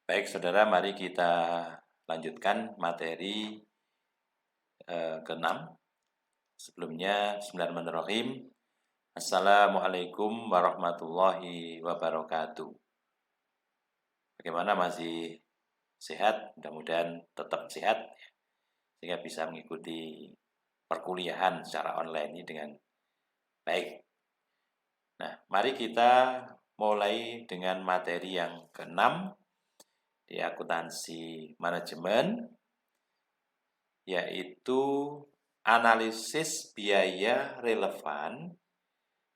Baik, saudara, mari kita lanjutkan materi ke-6. Sebelumnya, bismillahirrahmanirrahim. Assalamualaikum warahmatullahi wabarakatuh. Bagaimana, masih sehat? Mudah-mudahan tetap sehat, sehingga bisa mengikuti perkuliahan secara online ini dengan baik. Nah, mari kita mulai dengan materi yang ke-6 di akuntansi manajemen, yaitu analisis biaya relevan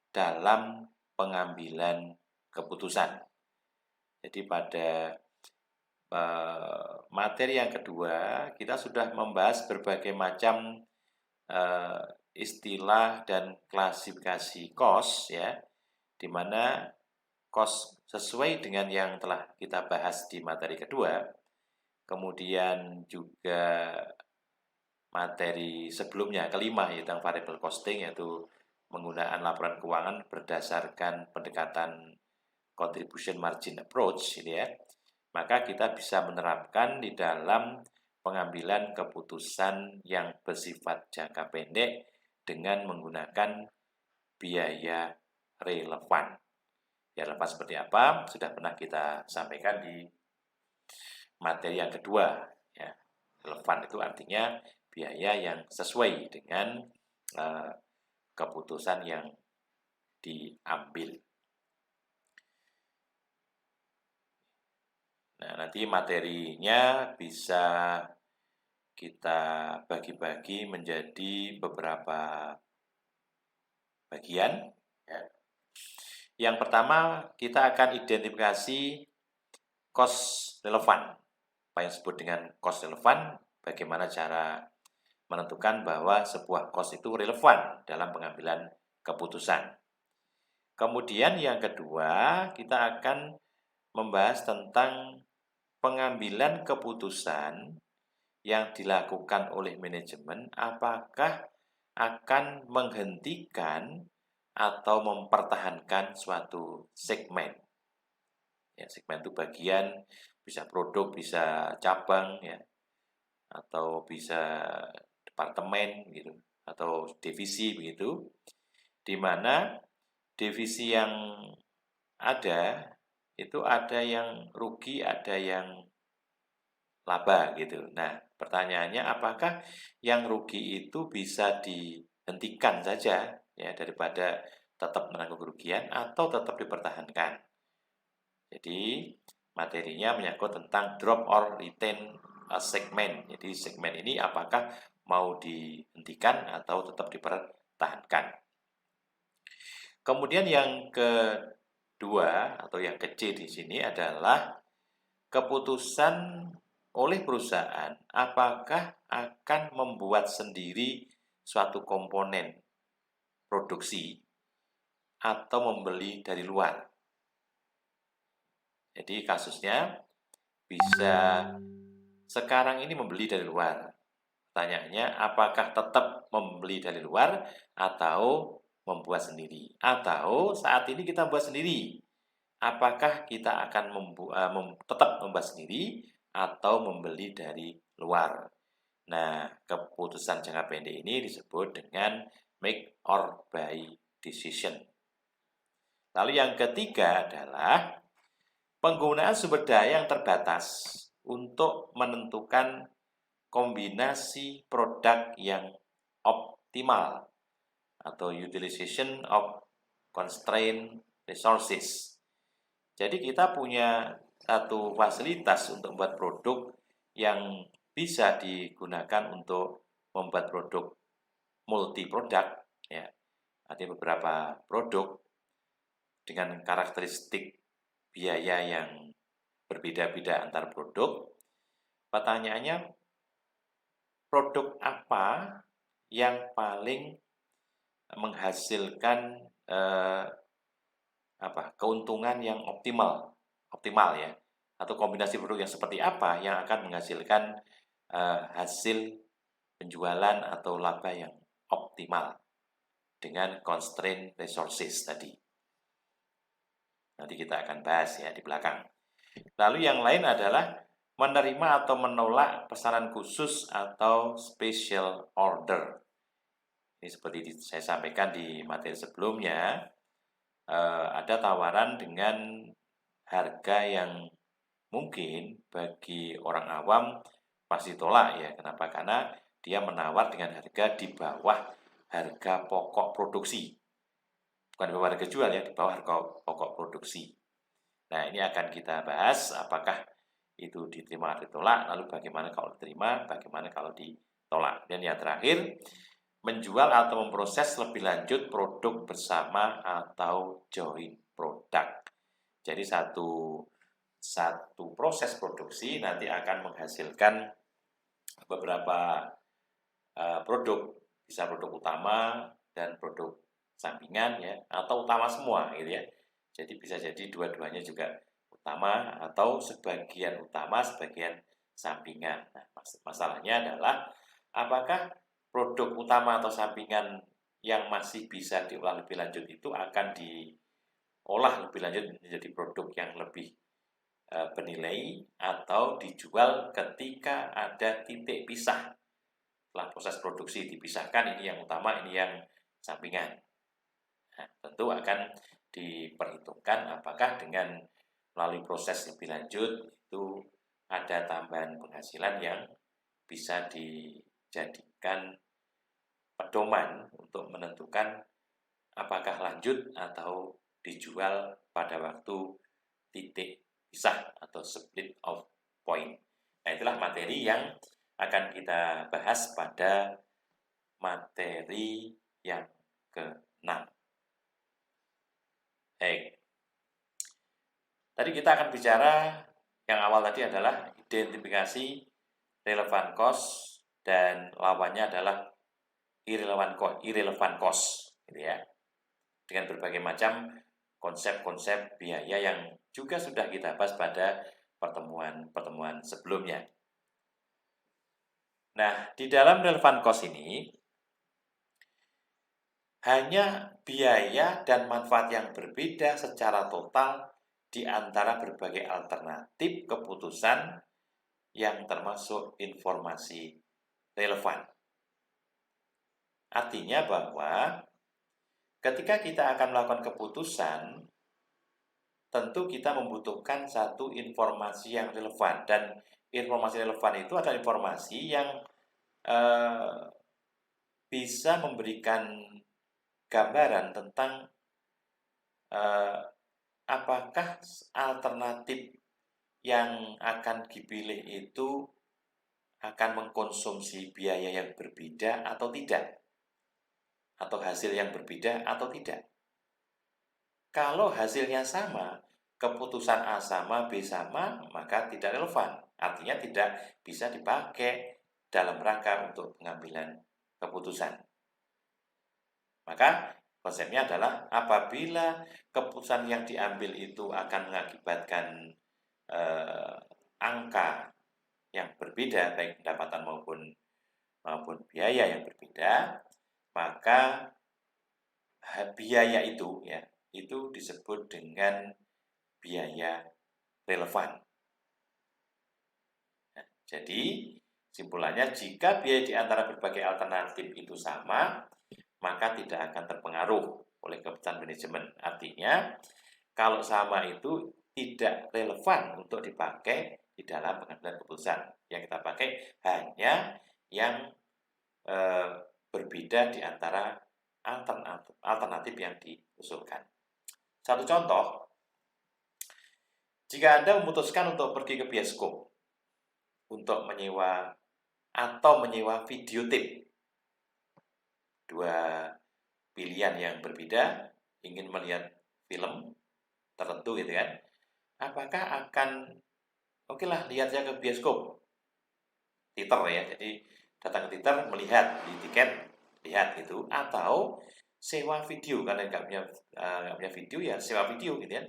dalam pengambilan keputusan. Jadi pada materi yang kedua, kita sudah membahas berbagai macam istilah dan klasifikasi cost, ya, di mana cost sesuai dengan yang telah kita bahas di materi kedua. Kemudian juga materi sebelumnya, kelima, yaitu variable costing, yaitu menggunakan laporan keuangan berdasarkan pendekatan contribution margin approach, gitu ya. Maka kita bisa menerapkan di dalam pengambilan keputusan yang bersifat jangka pendek dengan menggunakan biaya relevan. Biaya relevan seperti apa? Sudah pernah kita sampaikan di materi yang kedua, ya. Relevan itu artinya biaya yang sesuai dengan keputusan yang diambil. Nah, nanti materinya bisa kita bagi-bagi menjadi beberapa bagian, ya. Yang pertama, kita akan identifikasi cost relevan. Apa yang disebut dengan cost relevan, bagaimana cara menentukan bahwa sebuah cost itu relevan dalam pengambilan keputusan. Kemudian yang kedua, kita akan membahas tentang pengambilan keputusan yang dilakukan oleh manajemen, apakah akan menghentikan atau mempertahankan suatu segmen. Ya, segmen itu bagian, bisa produk, bisa cabang, ya, atau bisa departemen, gitu, atau divisi, begitu. Di mana divisi yang ada itu ada yang rugi, ada yang laba, gitu. Nah, pertanyaannya, apakah yang rugi itu bisa dihentikan saja, ya, daripada tetap menanggung kerugian, atau tetap dipertahankan? Jadi materinya menyangkut tentang drop or retain segmen. Jadi segmen ini apakah mau dihentikan atau tetap dipertahankan? Kemudian yang kedua atau yang kecil di sini adalah keputusan oleh perusahaan apakah akan membuat sendiri suatu komponen produksi atau membeli dari luar. Jadi kasusnya bisa sekarang ini membeli dari luar. Pertanyaannya, apakah tetap membeli dari luar atau membuat sendiri? Atau saat ini kita membuat sendiri, apakah kita akan tetap membuat sendiri atau membeli dari luar? Nah, keputusan jangka pendek ini disebut dengan make or buy decision. Lalu yang ketiga adalah penggunaan sumber daya yang terbatas untuk menentukan kombinasi produk yang optimal atau utilization of constrained resources. Jadi kita punya satu fasilitas untuk membuat produk yang bisa digunakan untuk membuat produk multi produk, ya. Ada beberapa produk dengan karakteristik biaya yang berbeda-beda antar produk. Pertanyaannya, produk apa yang paling menghasilkan keuntungan yang optimal, ya, atau kombinasi produk yang seperti apa yang akan menghasilkan hasil penjualan atau laba yang optimal dengan constraint resources tadi. Nanti kita akan bahas, ya, di belakang. Lalu yang lain adalah menerima atau menolak pesanan khusus atau special order. Ini seperti saya sampaikan di materi sebelumnya, ada tawaran dengan harga yang mungkin bagi orang awam pasti tolak ya. Kenapa? Karena dia menawar dengan harga di bawah harga pokok produksi. Bukan di bawah harga jual ya, di bawah harga pokok produksi. Nah, ini akan kita bahas apakah itu diterima atau ditolak, lalu bagaimana kalau diterima, bagaimana kalau ditolak. Dan yang terakhir, menjual atau memproses lebih lanjut produk bersama atau joint product. Jadi satu proses produksi nanti akan menghasilkan beberapa produk, bisa produk utama dan produk sampingan ya, atau utama semua gitu ya. Jadi bisa jadi dua-duanya juga utama atau sebagian utama, sebagian sampingan. Nah, masalahnya adalah apakah produk utama atau sampingan yang masih bisa diolah lebih lanjut itu akan diolah lebih lanjut menjadi produk yang lebih bernilai atau dijual ketika ada titik pisah. Setelah proses produksi dipisahkan, ini yang utama, ini yang sampingan. Nah, tentu akan diperhitungkan apakah dengan melalui proses lebih lanjut itu ada tambahan penghasilan yang bisa dijadikan pedoman untuk menentukan apakah lanjut atau dijual pada waktu titik pisah atau split off point. Nah, itulah materi yang akan kita bahas pada materi yang ke-6. Baik. Tadi kita akan bicara yang awal tadi adalah identifikasi relevan cost dan lawannya adalah irrelevant cost, gitu ya. Dengan berbagai macam konsep-konsep biaya yang juga sudah kita bahas pada pertemuan sebelumnya. Nah, di dalam relevan cost ini hanya biaya dan manfaat yang berbeda secara total di antara berbagai alternatif keputusan yang termasuk informasi relevan. Artinya bahwa ketika kita akan melakukan keputusan, tentu kita membutuhkan satu informasi yang relevan. Dan informasi relevan itu adalah informasi yang bisa memberikan gambaran tentang apakah alternatif yang akan dipilih itu akan mengkonsumsi biaya yang berbeda atau tidak, atau hasil yang berbeda atau tidak. Kalau hasilnya sama, keputusan A sama, B sama, maka tidak relevan. Artinya tidak bisa dipakai dalam rangka untuk pengambilan keputusan. Maka konsepnya adalah apabila keputusan yang diambil itu akan mengakibatkan angka yang berbeda, baik pendapatan maupun biaya yang berbeda, maka biaya itu ya itu disebut dengan biaya relevan. Nah, jadi simpulannya jika biaya di antara berbagai alternatif itu sama, maka tidak akan terpengaruh oleh keputusan manajemen. Artinya, kalau sama itu tidak relevan untuk dipakai di dalam pengambilan keputusan. Yang kita pakai hanya yang berbeda di antara alternatif yang diusulkan. Satu contoh, jika Anda memutuskan untuk pergi ke bioskop untuk menyewa video tape, dua pilihan yang berbeda, ingin melihat film tertentu gitu kan, apakah akan oke lah lihat saja ke bioskop teater ya, jadi datang ke teater melihat di tiket lihat gitu, atau sewa video karena nggak punya video ya sewa video gitu kan,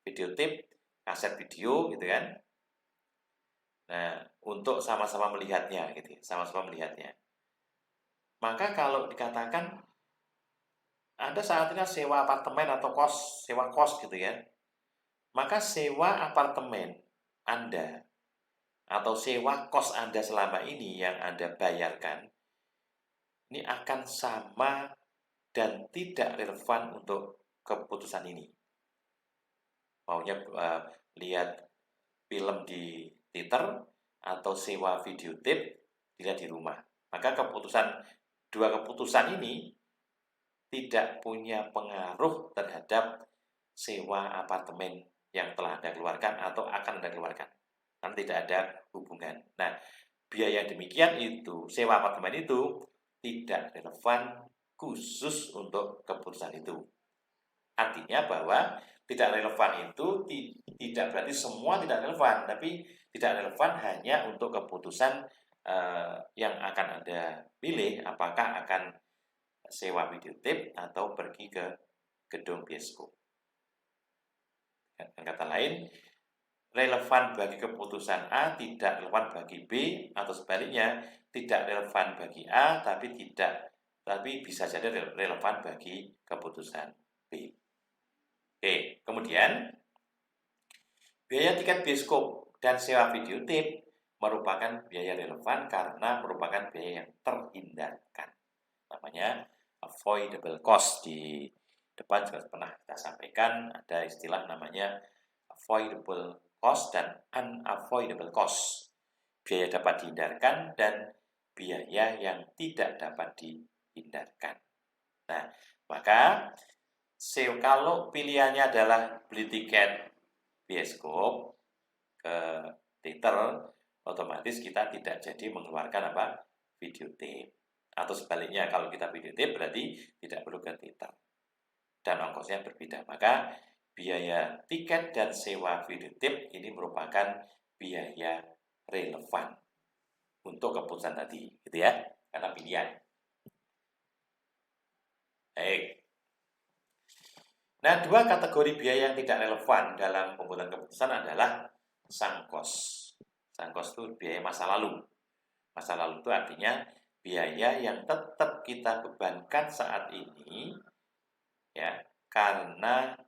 video tape, kaset video gitu kan. Nah, untuk sama-sama melihatnya gitu, sama-sama melihatnya. Maka kalau dikatakan Anda saatnya sewa apartemen atau sewa kos gitu ya, maka sewa apartemen Anda atau sewa kos Anda selama ini yang Anda bayarkan, ini akan sama dan tidak relevan untuk keputusan ini. Maunya lihat film di theater atau sewa video tape dilihat di rumah. Maka dua keputusan ini tidak punya pengaruh terhadap sewa apartemen yang telah Anda keluarkan atau akan Anda keluarkan. Karena tidak ada hubungan. Nah, biaya demikian itu, sewa apartemen itu tidak relevan khusus untuk keputusan itu. Artinya bahwa tidak relevan itu tidak berarti semua tidak relevan, tapi tidak relevan hanya untuk keputusan yang akan Anda pilih, apakah akan sewa video tape atau pergi ke gedung bioskop. Dengan kata lain, relevan bagi keputusan A tidak relevan bagi B, atau sebaliknya tidak relevan bagi A tapi bisa jadi relevan bagi keputusan B. Oke, kemudian biaya tiket bioskop dan sewa video tape merupakan biaya relevan karena merupakan biaya yang terhindarkan. Namanya avoidable cost. Di depan juga pernah kita sampaikan ada istilah namanya avoidable cost dan unavoidable cost. Biaya dapat dihindarkan dan biaya yang tidak dapat dihindarkan. Nah, maka kalau pilihannya adalah beli tiket bioskop ke theater, otomatis kita tidak jadi mengeluarkan video tape. Atau sebaliknya, kalau kita video tape berarti tidak perlu ke theater. Dan ongkosnya berbeda. Maka biaya tiket dan sewa video tape ini merupakan biaya relevan untuk keputusan tadi, gitu ya, karena pilihan. Baik. Nah, dua kategori biaya yang tidak relevan dalam pembuatan keputusan adalah sunk cost. Sunk cost itu biaya masa lalu. Masa lalu itu artinya biaya yang tetap kita bebankan saat ini, ya, karena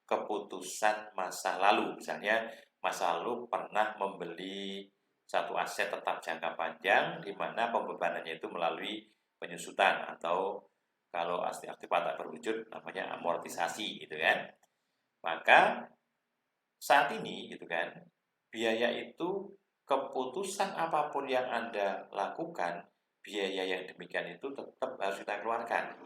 keputusan masa lalu. Misalnya, masa lalu pernah membeli satu aset tetap jangka panjang, di mana pembebanannya itu melalui penyusutan atau kalau aktif tak berwujud namanya amortisasi, gitu kan. Maka saat ini, gitu kan, biaya itu keputusan apapun yang Anda lakukan, biaya yang demikian itu tetap harus kita keluarkan,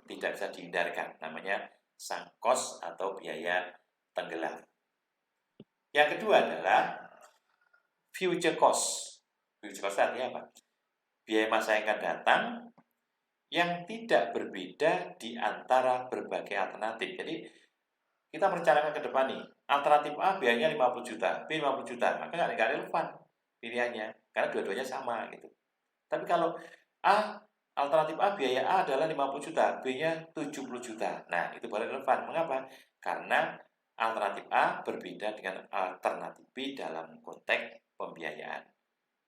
tidak bisa dihindarkan. Namanya sunk cost atau biaya tenggelam. Yang kedua adalah future cost. Future cost artinya apa? Biaya masa yang akan datang yang tidak berbeda di antara berbagai alternatif. Jadi, kita merencanakan ke depan nih, alternatif A biayanya 50 juta, B 50 juta, maka nggak relevan pilihannya, karena dua-duanya sama gitu. Tapi kalau alternatif A biaya A adalah 50 juta, B-nya 70 juta. Nah, itu boleh relevan. Mengapa? Karena alternatif A berbeda dengan alternatif B dalam konteks pembiayaan.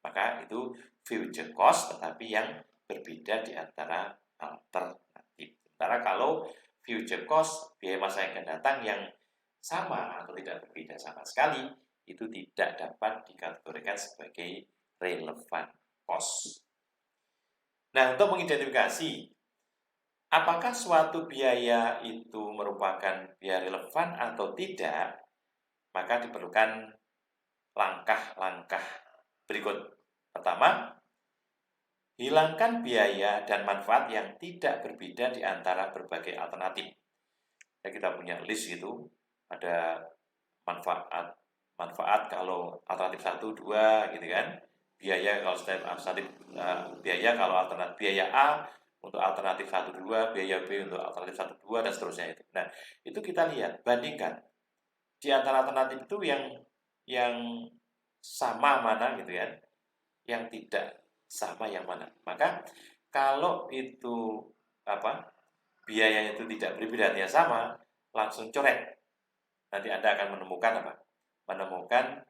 Maka itu future cost, tetapi yang berbeda di antara alternatif. Sementara kalau future cost, biaya masa yang akan datang yang sama atau tidak berbeda sama sekali, itu tidak dapat dikategorikan sebagai relevant cost. Nah, untuk mengidentifikasi apakah suatu biaya itu merupakan biaya relevan atau tidak, maka diperlukan langkah-langkah berikut. Pertama, hilangkan biaya dan manfaat yang tidak berbeda di antara berbagai alternatif. Ya, kita punya list gitu, ada manfaat kalau alternatif 1, 2 gitu kan. Biaya kalau alternatif biaya A untuk alternatif 1, 2, biaya B untuk alternatif 1, 2 dan seterusnya itu. Nah, itu kita lihat, bandingkan di antara alternatif itu yang sama mana gitu kan, yang tidak sama yang mana. Maka kalau itu biayanya itu tidak berbeda, ya sama, langsung coret. Nanti Anda akan menemukan menemukan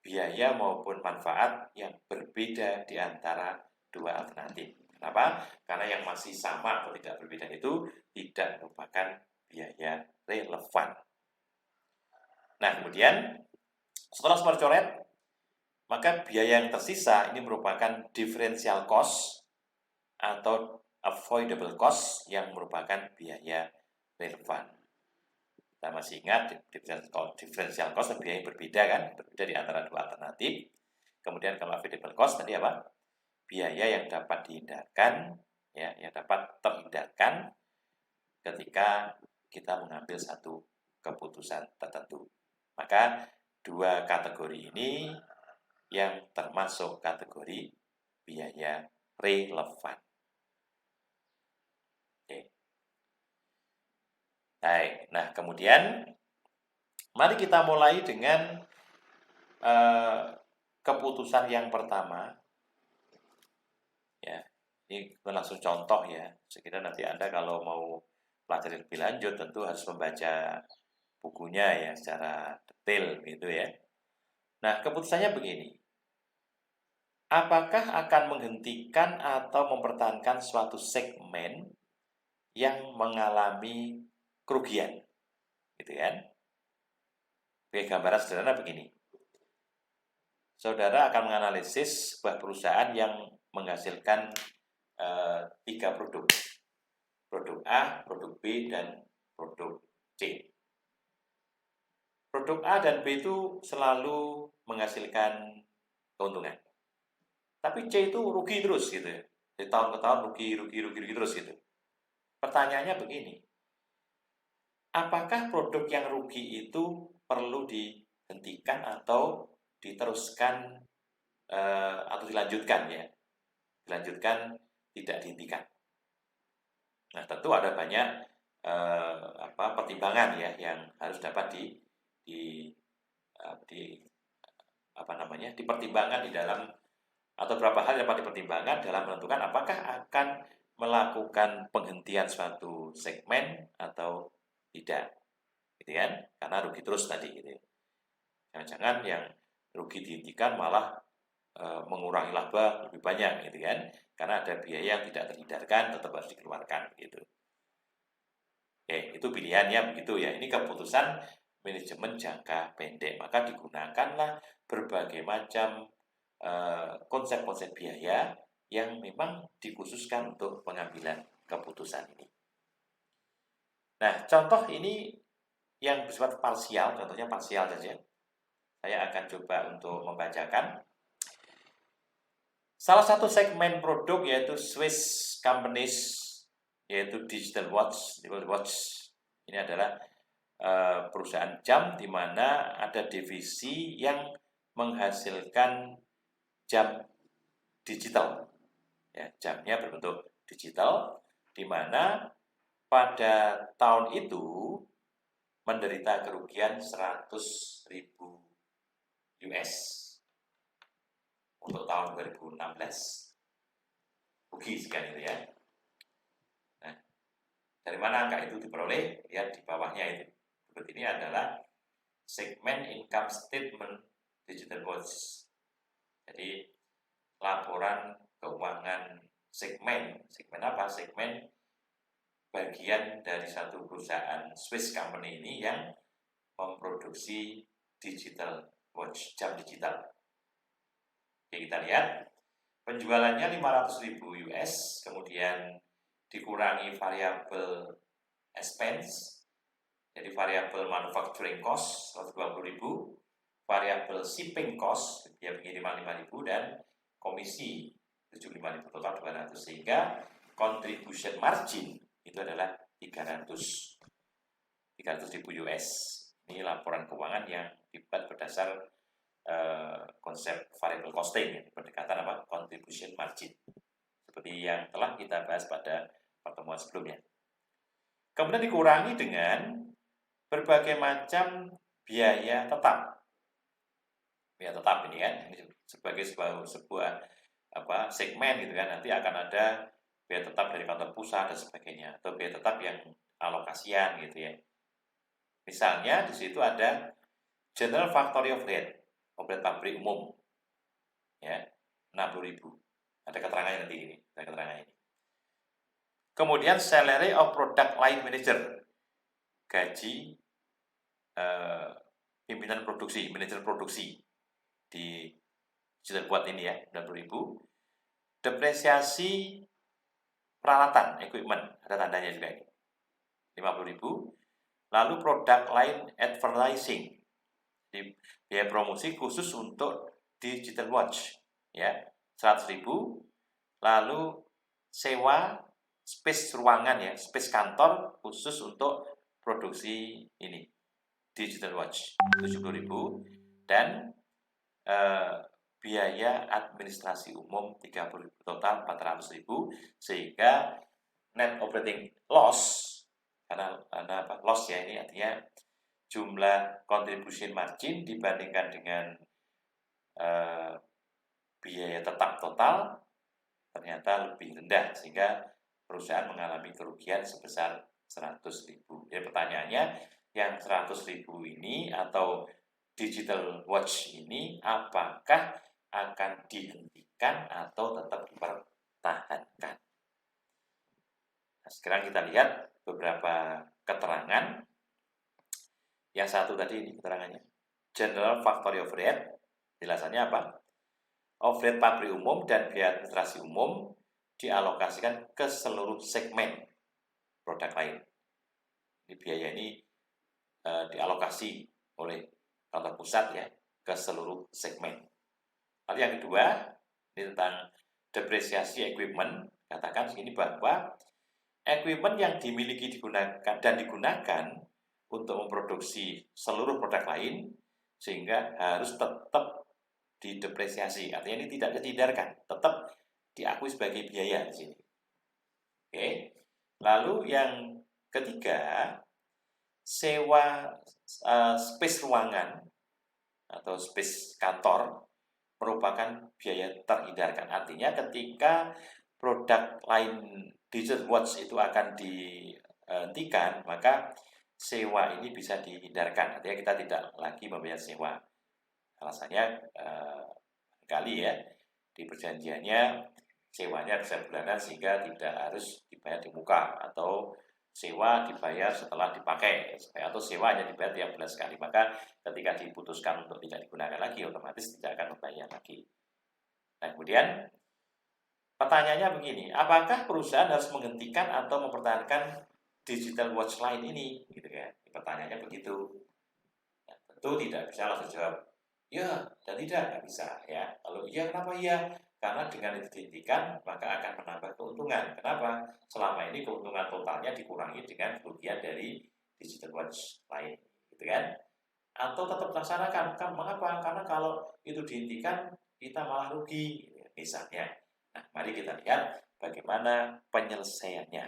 biaya maupun manfaat yang berbeda di antara dua alternatif. Kenapa? Karena yang masih sama atau tidak berbeda itu tidak merupakan biaya relevan. Nah, kemudian setelah semua dicoret, maka biaya yang tersisa ini merupakan differential cost atau avoidable cost yang merupakan biaya relevan. Kita masih ingat differential cost biaya yang berbeda kan, berbeda di antara dua alternatif. Kemudian kalau avoidable cost tadi apa? Biaya yang dapat dihindarkan, ya, yang dapat terhindarkan ketika kita mengambil satu keputusan tertentu. Maka dua kategori ini yang termasuk kategori biaya relevan. Oke. Baik, nah kemudian mari kita mulai dengan keputusan yang pertama. Ya, ini langsung contoh ya. Sekiranya nanti Anda kalau mau pelajari lebih lanjut tentu harus membaca bukunya ya secara detail gitu ya. Nah, keputusannya begini. Apakah akan menghentikan atau mempertahankan suatu segmen yang mengalami kerugian? Gitu kan? Oke, gambaran sederhana begini. Saudara akan menganalisis sebuah perusahaan yang menghasilkan 3 produk. Produk A, produk B, dan produk C. Produk A dan B itu selalu menghasilkan keuntungan. Tapi C itu rugi terus gitu ya. Dari tahun ke tahun rugi terus gitu. Pertanyaannya begini. Apakah produk yang rugi itu perlu dihentikan atau diteruskan atau dilanjutkan ya? Dilanjutkan, tidak dihentikan. Nah, tentu ada banyak pertimbangan ya yang harus dapat dipertimbangkan di dalam, atau berapa hal dapat dipertimbangkan dalam menentukan apakah akan melakukan penghentian suatu segmen atau tidak, gitu kan? Karena rugi terus tadi, gitu. Jangan-jangan yang rugi dihentikan malah mengurangi laba lebih banyak, gitu kan? Karena ada biaya yang tidak terhindarkan tetap harus dikeluarkan, gitu. Oke, itu pilihannya begitu ya. Ini keputusan manajemen jangka pendek. Maka digunakanlah berbagai macam konsep-konsep biaya yang memang dikhususkan untuk pengambilan keputusan ini. Nah, contoh ini yang bersifat parsial, contohnya parsial saja. Saya akan coba untuk membacakan. Salah satu segmen produk yaitu Swiss companies, yaitu Digital Watch. Ini adalah perusahaan jam di mana ada divisi yang menghasilkan jam digital. Ya, jamnya berbentuk digital, di mana pada tahun itu menderita kerugian 100.000 US untuk tahun 2016. Rugi sekian itu ya. Nah, dari mana angka itu diperoleh? Lihat di bawahnya itu. Berikut ini adalah segmen income statement Digital Watch. Jadi laporan keuangan segmen apa? Segmen bagian dari satu perusahaan Swiss company ini yang memproduksi digital watch, jam digital. Oke, kita lihat penjualannya 500.000 US, kemudian dikurangi variabel expense, jadi variabel manufacturing cost 120.000, variabel shipping cost biaya pengiriman 5.000, dan komisi 75.000, total 200, sehingga contribution margin itu adalah 300.000 US. Ini laporan keuangan yang dibuat berdasar konsep variable costing, pendekatan apa? Contribution margin. Seperti yang telah kita bahas pada pertemuan sebelumnya. Kemudian dikurangi dengan berbagai macam biaya tetap. Biaya tetap ini kan, ini sebagai sebuah segmen gitu kan, nanti akan ada biaya tetap dari kantor pusat dan sebagainya, atau biaya tetap yang alokasian gitu ya. Misalnya di situ ada General Factory Overhead, overhead pabrik umum, ya 60.000. Ada keterangannya nanti ini, ada keterangan ini. Kemudian salary of product line manager, gaji pimpinan produksi, manajer produksi di digital buat ini ya, 90.000. Depresiasi peralatan, equipment, ada tandanya juga ini, 50.000. Lalu produk lain advertising, di biaya promosi khusus untuk digital watch ya, 100.000. Lalu sewa space ruangan ya, space kantor khusus untuk produksi ini digital watch 70.000. Dan biaya administrasi umum 30.000, total 400.000, sehingga net operating loss, karena apa? Loss ya, ini artinya jumlah contribution margin dibandingkan dengan biaya tetap total ternyata lebih rendah, sehingga perusahaan mengalami kerugian sebesar 100.000. Jadi pertanyaannya, yang 100.000 ini atau digital watch ini apakah akan dihentikan atau tetap dipertahankan? Nah, sekarang kita lihat beberapa keterangan. Yang satu tadi ini keterangannya, General Factory Overhead, jelasannya apa? Overhead pabrik umum dan biaya administrasi umum dialokasikan ke seluruh segmen produk lain. Ini biaya ini dialokasi oleh kantor pusat ya ke seluruh segmen. Lalu yang kedua, ini tentang depresiasi equipment. Katakan segini bahwa equipment yang dimiliki digunakan untuk memproduksi seluruh produk lain, sehingga harus tetap didepresiasi. Artinya ini tidak dihindarkan, tetap diakui sebagai biaya di sini. Oke. Lalu yang ketiga, sewa space ruangan atau space kantor merupakan biaya terhindarkan. Artinya ketika produk lain digital watch itu akan dihentikan, maka sewa ini bisa dihindarkan. Artinya kita tidak lagi membayar sewa. Alasannya kali ya, di perjanjiannya sewanya bisa bulanan sehingga tidak harus dibayar di muka, atau sewa dibayar setelah dipakai, atau sewa hanya dibayar tiap bulan sekali. Maka ketika diputuskan untuk tidak digunakan lagi, otomatis tidak akan membayar lagi. Nah, kemudian pertanyaannya begini, apakah perusahaan harus menghentikan atau mempertahankan digital watch lain ini? Gitu kan? Pertanyaannya begitu. Nah, tentu tidak bisa langsung jawab ya dan tidak bisa ya. Kalau iya, kenapa iya? Karena dengan itu dihentikan maka akan menambah keuntungan. Kenapa? Selama ini keuntungan totalnya dikurangi dengan kerugian dari digital watch lain, gitu kan? Atau tetap laksanakan? Mengapa? Karena kalau itu dihentikan kita malah rugi, misalnya. Nah, mari kita lihat bagaimana penyelesaiannya.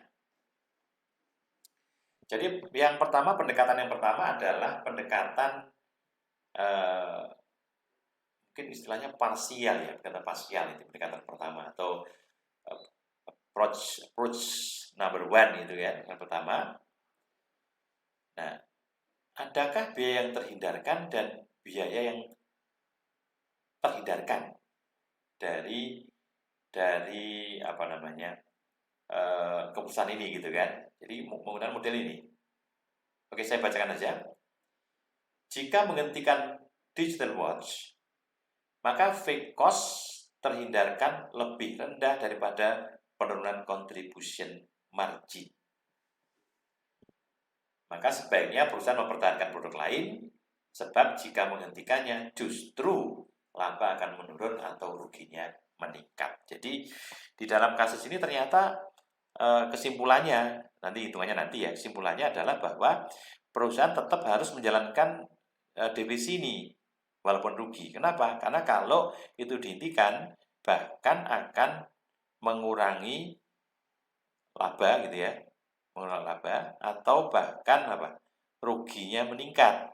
Jadi yang pertama, pendekatan yang pertama adalah pendekatan mungkin istilahnya parsial ya, pendekatan parsial itu pendekatan pertama, atau approach number one itu ya, yang pertama. Nah, adakah biaya yang terhindarkan dan biaya yang terhindarkan dari apa namanya keputusan ini, gitu kan? Jadi menggunakan model ini. Oke, saya bacakan aja. Jika menghentikan digital watch, maka fixed cost terhindarkan lebih rendah daripada penurunan contribution margin. Maka sebaiknya perusahaan mempertahankan produk lain, sebab jika menghentikannya justru laba akan menurun atau ruginya meningkat. Jadi di dalam kasus ini ternyata kesimpulannya, nanti hitungannya nanti ya, kesimpulannya adalah bahwa perusahaan tetap harus menjalankan divisi ini walaupun rugi. Kenapa? Karena kalau itu dihentikan bahkan akan mengurangi laba, gitu ya, mengurangi laba, atau bahkan ruginya meningkat.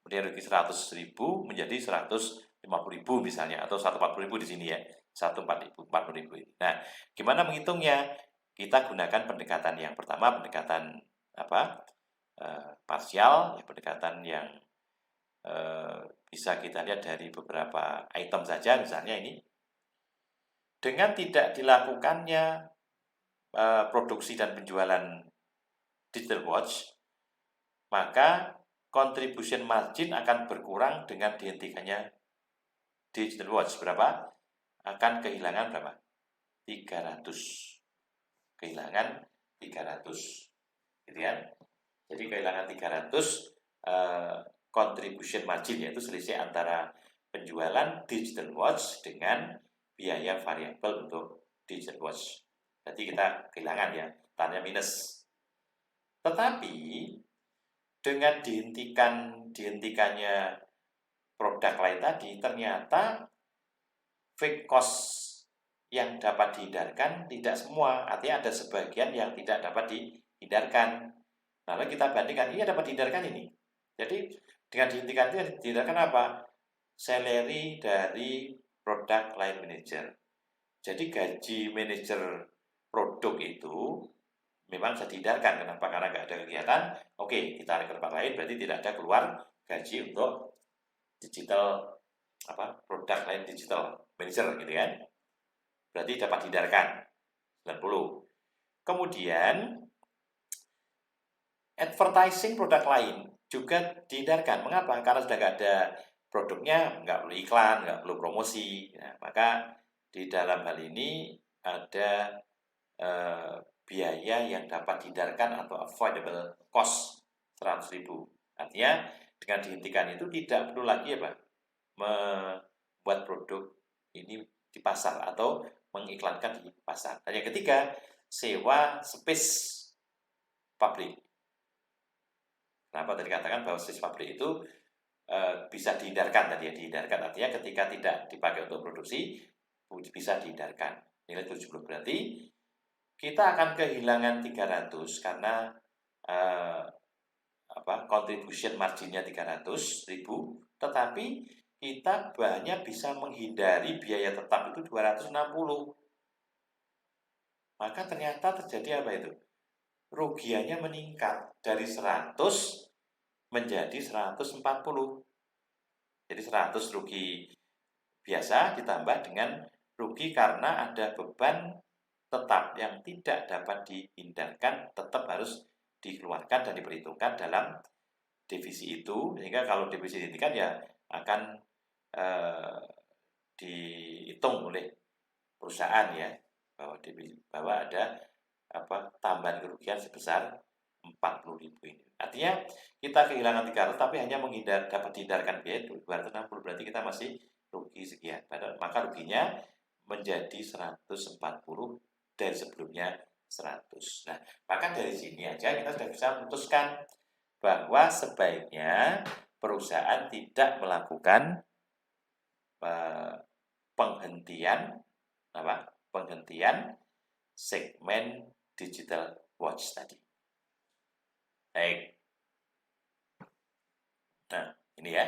Kemudian rugi 100.000 menjadi 150.000 misalnya, atau 140.000 di sini ya, 140.000 ini. Nah, gimana menghitungnya? Kita gunakan pendekatan yang pertama, pendekatan parsial, ya, pendekatan yang bisa kita lihat dari beberapa item saja. Misalnya ini, dengan tidak dilakukannya produksi dan penjualan digital watch, maka contribution margin akan berkurang dengan dihentikannya digital watch. Berapa? Akan kehilangan berapa? 300. Kehilangan 300. Gitu kan? Jadi kehilangan 300 contribution margin, yaitu selisih antara penjualan digital watch dengan biaya variabel untuk digital watch. Jadi kita kehilangan ya, tanya minus. Tetapi dengan dihentikannya produk lain tadi, ternyata fixed cost yang dapat dihindarkan tidak semua, artinya ada sebagian yang tidak dapat dihindarkan. Lalu kita bandingkan, ini dapat dihindarkan ini. Jadi dengan dihentikan itu dihindarkan apa? Salary dari product line manager. Jadi gaji manajer produk itu memang bisa dihindarkan. Kenapa? Karena nggak ada kegiatan. Oke, kita ke tempat lain, berarti tidak ada keluar gaji untuk digital produk line digital manager gitu kan. Berarti dapat dihindarkan 90. Kemudian advertising produk lain juga dihindarkan. Mengapa? Karena sudah nggak ada produknya, nggak perlu iklan, nggak perlu promosi. Nah, maka di dalam hal ini ada biaya yang dapat dihindarkan atau avoidable cost 100.000. Artinya dengan dihentikan itu tidak perlu lagi membuat produk ini di pasar atau mengiklankan di pasar. Dan yang ketiga, sewa space pabrik. Kenapa tadi katakan bahwa space pabrik itu bisa dihindarkan tadi ya, dihindarkan artinya ketika tidak dipakai untuk produksi bisa dihindarkan. Nilai 70 berarti kita akan kehilangan 300 karena contribution marginnya 300.000, tetapi kita banyak bisa menghindari biaya tetap itu 260. Maka ternyata terjadi apa itu? Rugiannya meningkat dari 100 menjadi 140. Jadi 100 rugi biasa ditambah dengan rugi karena ada beban tetap yang tidak dapat dihindarkan, tetap harus dikeluarkan dan diperhitungkan dalam divisi itu, sehingga kalau divisi dihentikan ya akan dihitung oleh perusahaan ya bahwa ada tambahan kerugian sebesar 40.000 ini. Artinya kita kehilangan 300 tapi hanya dapat dihindarkan biaya 260, berarti kita masih rugi sekian. Maka ruginya menjadi 140 dari sebelumnya 100. Nah, maka dari sini aja kita sudah bisa memutuskan bahwa sebaiknya perusahaan tidak melakukan penghentian segmen digital watch tadi. Baik. Nah, ini ya.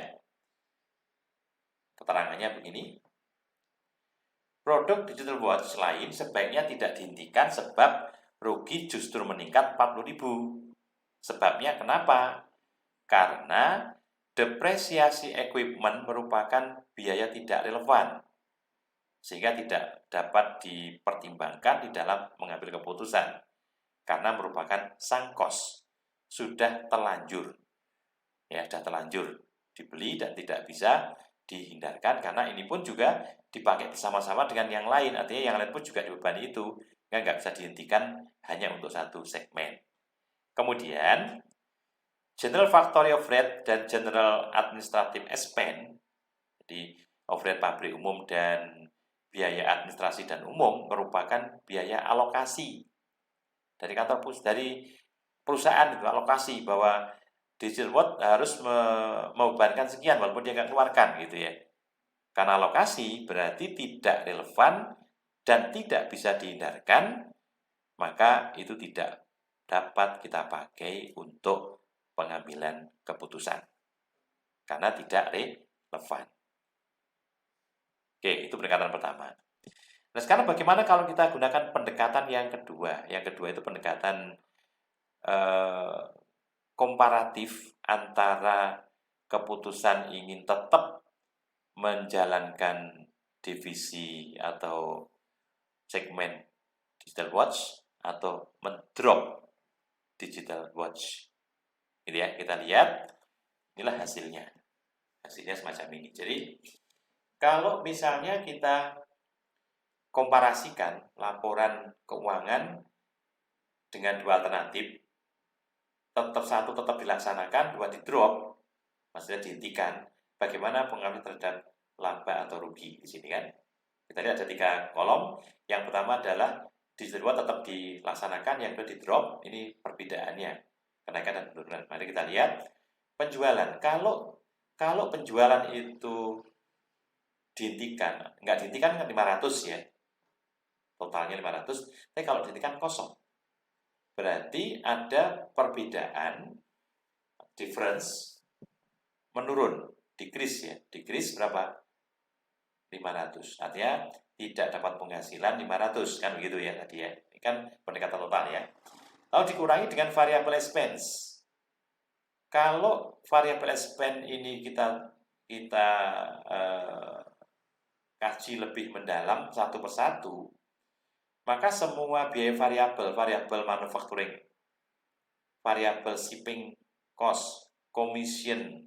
Keterangannya begini. Produk digital watch lain sebaiknya tidak dihentikan sebab rugi justru meningkat 40.000. Sebabnya kenapa? Karena depresiasi equipment merupakan biaya tidak relevan, sehingga tidak dapat dipertimbangkan di dalam mengambil keputusan, karena merupakan sunk cost, sudah terlanjur dibeli dan tidak bisa dihindarkan, karena ini pun juga dipakai bersama-sama dengan yang lain, artinya yang lain pun juga dibebani itu, nggak bisa dihentikan hanya untuk satu segmen. Kemudian general factory overhead dan general administrative expense, jadi overhead pabrik umum dan biaya administrasi dan umum merupakan biaya alokasi dari perusahaan itu, alokasi bahwa digital watch harus membebankan sekian walaupun dia nggak keluarkan gitu ya. Karena alokasi berarti tidak relevan dan tidak bisa dihindarkan, maka itu tidak dapat kita pakai untuk pengambilan keputusan karena tidak relevan. Oke, itu pendekatan pertama. Nah, sekarang bagaimana kalau kita gunakan pendekatan yang kedua? Yang kedua itu pendekatan komparatif antara keputusan ingin tetap menjalankan divisi atau segmen digital watch atau mendrop digital watch. Gitu ya, kita lihat Inilah hasilnya. Hasilnya semacam ini. Jadi kalau misalnya kita komparasikan laporan keuangan dengan dua alternatif, satu tetap dilaksanakan, dua di drop, maksudnya dihentikan. Bagaimana pengaruh terhadap laba atau rugi di sini kan? Kita lihat ada 3 kolom. Yang pertama adalah di kedua tetap dilaksanakan, yang kedua di drop. Ini perbedaannya, kenaikan dan penurunan. Mari kita lihat penjualan. Kalau penjualan itu dihentikan, nggak dihentikan kan 500 ya, totalnya 500. Tapi kalau dihentikan kosong, berarti ada perbedaan, difference, menurun, decrease ya. Decrease berapa? 500. Artinya tidak dapat penghasilan 500, kan begitu ya tadi ya. Ini kan pendekatan total ya. Lalu dikurangi dengan variable expense. Kalau variable expense ini kita kaji lebih mendalam satu persatu, maka semua biaya variabel manufacturing, variabel shipping cost, commission,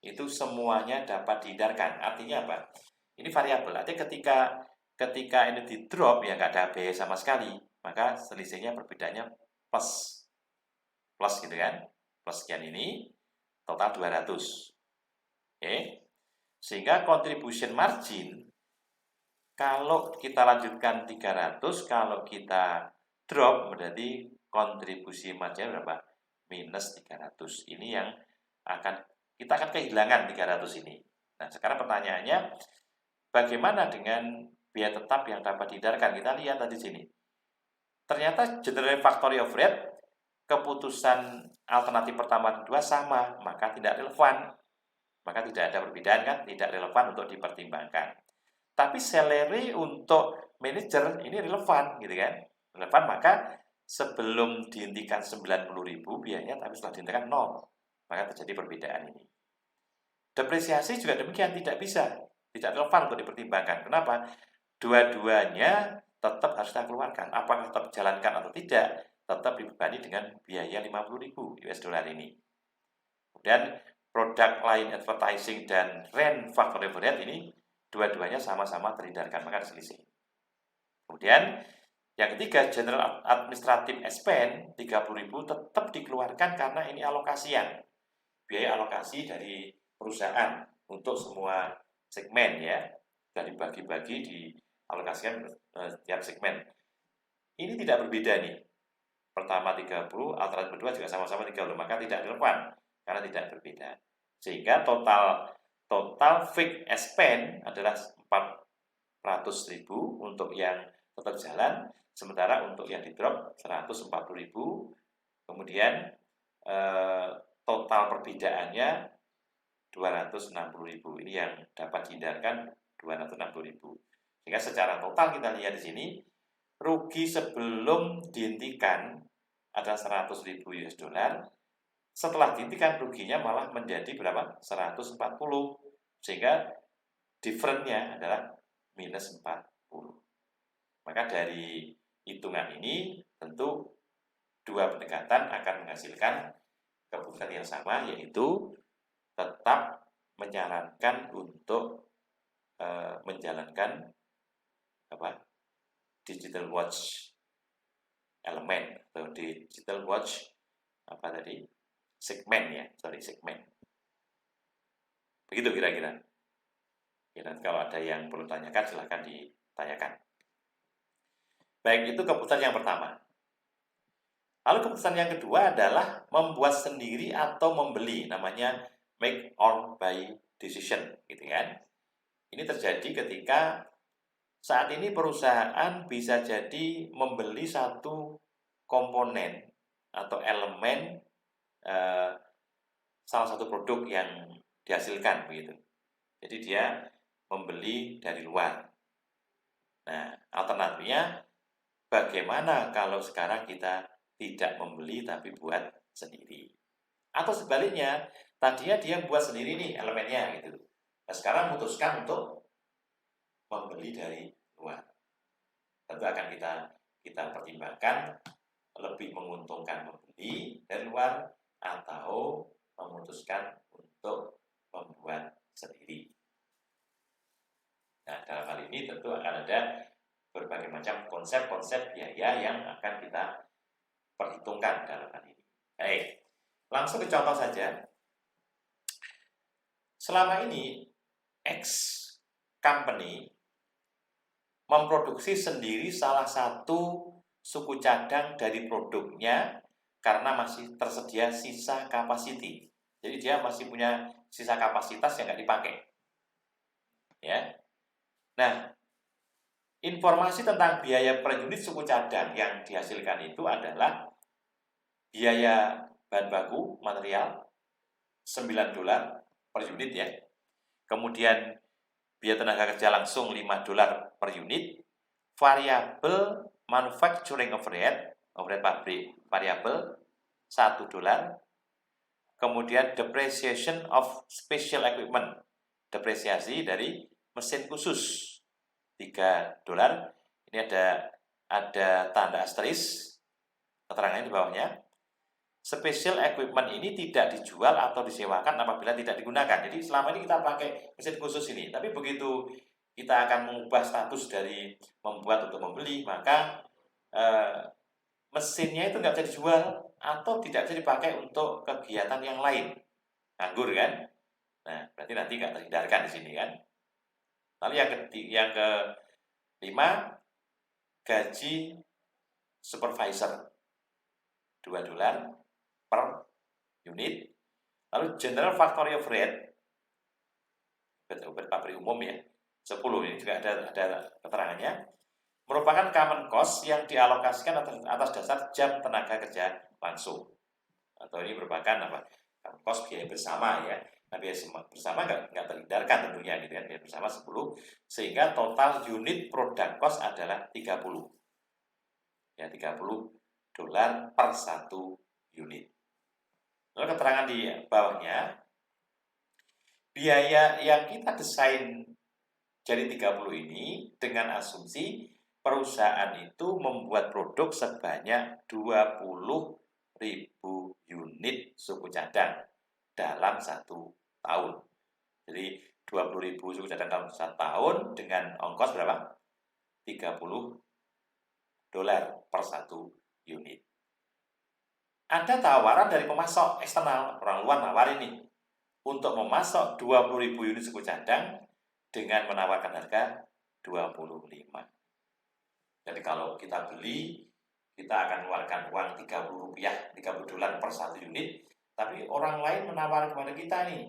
itu semuanya dapat dihindarkan. Artinya apa? Ini variabel. Artinya ketika ini di drop, ya nggak ada biaya sama sekali, maka selisihnya perbedaannya plus gitu kan. Plus sekian ini, total 200. Oke. Sehingga contribution margin, kalau kita lanjutkan 300, kalau kita drop, berarti kontribusi margin berapa? Minus 300. Ini yang kita akan kehilangan 300 ini. Nah, sekarang pertanyaannya, bagaimana dengan biaya tetap yang dapat dihindarkan? Kita lihat tadi sini. Ternyata general factory overhead, keputusan alternatif pertama dan kedua sama, maka tidak relevan. Maka tidak ada perbedaan kan, tidak relevan untuk dipertimbangkan. Tapi salary untuk manajer ini relevan gitu kan. Relevan, maka sebelum dihentikan 90.000 biayanya, tapi setelah dihentikan 0. Maka terjadi perbedaan ini. Depresiasi juga demikian, tidak bisa, tidak relevan untuk dipertimbangkan. Kenapa? Dua-duanya tetap harus kita keluarkan. Apakah tetap dijalankan atau tidak, tetap dibebani dengan biaya 50.000 US dollar ini. Kemudian produk line advertising dan rent factory overhead ini dua-duanya sama-sama terhindarkan, maka selisih. Kemudian yang ketiga, general administrative expense 30.000 tetap dikeluarkan karena ini alokasian, biaya alokasi dari perusahaan untuk semua segmen ya, dan dibagi-bagi, dialokasikan setiap segmen. Ini tidak berbeda nih. Pertama 30, alternatif kedua juga sama-sama 30, maka tidak relevan karena tidak berbeda. Sehingga total fixed expense adalah 400.000 untuk yang tetap jalan, sementara untuk yang di drop 140.000. Kemudian total perbedaannya 260.000. Ini yang dapat dihindarkan 260.000. Sehingga secara total kita lihat di sini, rugi sebelum dihentikan adalah 100.000 US dollar. Setelah dihentikan ruginya malah menjadi berapa? 140. Sehingga difference-nya adalah minus 40. Maka dari hitungan ini tentu dua pendekatan akan menghasilkan keputusan yang sama, yaitu tetap menyarankan untuk menjalankan digital watch elemen atau digital watch segmen. Begitu kira-kira. Dan kalau ada yang perlu tanyakan, silahkan ditanyakan. Baik, itu keputusan yang pertama. Lalu keputusan yang kedua adalah membuat sendiri atau membeli, namanya make or buy decision, gitu kan. Ini terjadi ketika saat ini perusahaan bisa jadi membeli satu komponen atau elemen salah satu produk yang dihasilkan, begitu. Jadi dia membeli dari luar. Nah, alternatifnya bagaimana kalau sekarang kita tidak membeli tapi buat sendiri? Atau sebaliknya, tadinya dia buat sendiri nih elemennya gitu. Nah, sekarang memutuskan untuk membeli dari luar. Tentu akan kita pertimbangkan lebih menguntungkan membeli dari luar atau memutuskan untuk untuk membuat sendiri. Nah, dalam hal ini tentu akan ada berbagai macam konsep-konsep biaya yang akan kita perhitungkan dalam hal ini. Baik, langsung ke contoh saja. Selama ini X company memproduksi sendiri salah satu suku cadang dari produknya karena masih tersedia sisa capacity. Jadi dia masih punya sisa kapasitas yang nggak dipakai. Ya. Nah, informasi tentang biaya per unit suku cadang yang dihasilkan itu adalah biaya bahan baku material $9 per unit ya. Kemudian biaya tenaga kerja langsung $5 per unit. Variabel manufacturing overhead pabrik variabel $1. Kemudian depreciation of special equipment, depresiasi dari mesin khusus $3. Ini ada tanda asteris, keterangannya di bawahnya. Special equipment ini tidak dijual atau disewakan apabila tidak digunakan. Jadi selama ini kita pakai mesin khusus ini, tapi begitu kita akan mengubah status dari membuat untuk membeli, maka mesinnya itu nggak bisa dijual atau tidak bisa dipakai untuk kegiatan yang lain. Nganggur kan? Nah, berarti nanti nggak terhindarkan di sini kan? Lalu yang kelima, gaji supervisor $2 per unit. Lalu general factory overhead, pabrik umum ya, 10. Ini juga ada keterangannya. Merupakan common cost yang dialokasikan atas dasar jam tenaga kerja langsung. Atau ini merupakan common cost biaya bersama ya. Nah, biaya bersama nggak terhindarkan tentunya gitu kan, biaya bersama 10, sehingga total unit product cost adalah 30. Ya, $30 per satu unit. Lalu keterangan di bawahnya, biaya yang kita desain jadi 30 ini dengan asumsi perusahaan itu membuat produk sebanyak 20.000 unit suku cadang dalam 1 tahun. Jadi 20.000 suku cadang dalam 1 tahun dengan ongkos berapa? $30 per satu unit. Ada tawaran dari pemasok eksternal, orang luar nawar ini untuk memasok 20.000 unit suku cadang dengan menawarkan harga 25. Jadi kalau kita beli, kita akan mengeluarkan uang $30 per satu unit, tapi orang lain menawarkan kepada kita nih,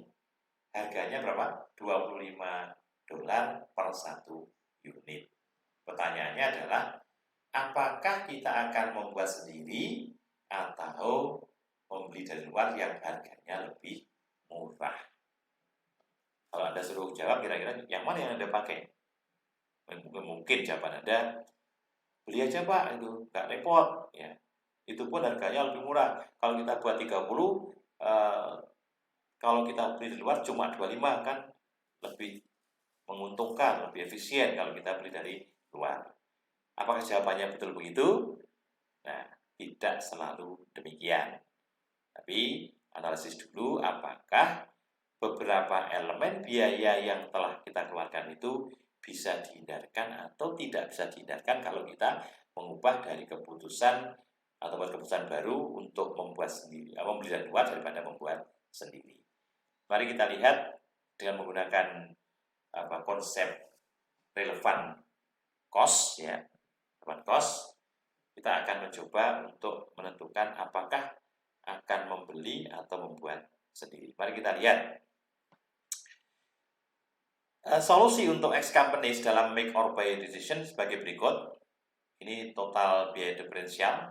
harganya berapa? $25 per satu unit. Pertanyaannya adalah, apakah kita akan membuat sendiri atau membeli dari luar yang harganya lebih murah? Kalau Anda suruh jawab, kira-kira yang mana yang Anda pakai? Mungkin jawaban Anda, beli aja Pak, itu nggak repot ya. Itu pun harganya lebih murah. Kalau kita buat 30, kalau kita beli di luar cuma 25 kan lebih menguntungkan, lebih efisien kalau kita beli dari luar. Apakah jawabannya betul begitu? Nah, tidak selalu demikian. Tapi analisis dulu apakah beberapa elemen biaya yang telah kita keluarkan itu bisa dihindarkan atau tidak bisa dihindarkan kalau kita mengubah dari keputusan atau keputusan baru untuk membuat sendiri, membeli dari luar daripada membuat sendiri. Mari kita lihat dengan menggunakan konsep relevan cost ya. Relevan cost, kita akan mencoba untuk menentukan apakah akan membeli atau membuat sendiri. Mari kita lihat. Solusi untuk X companies dalam make or buy decision sebagai berikut. Ini total biaya diferensial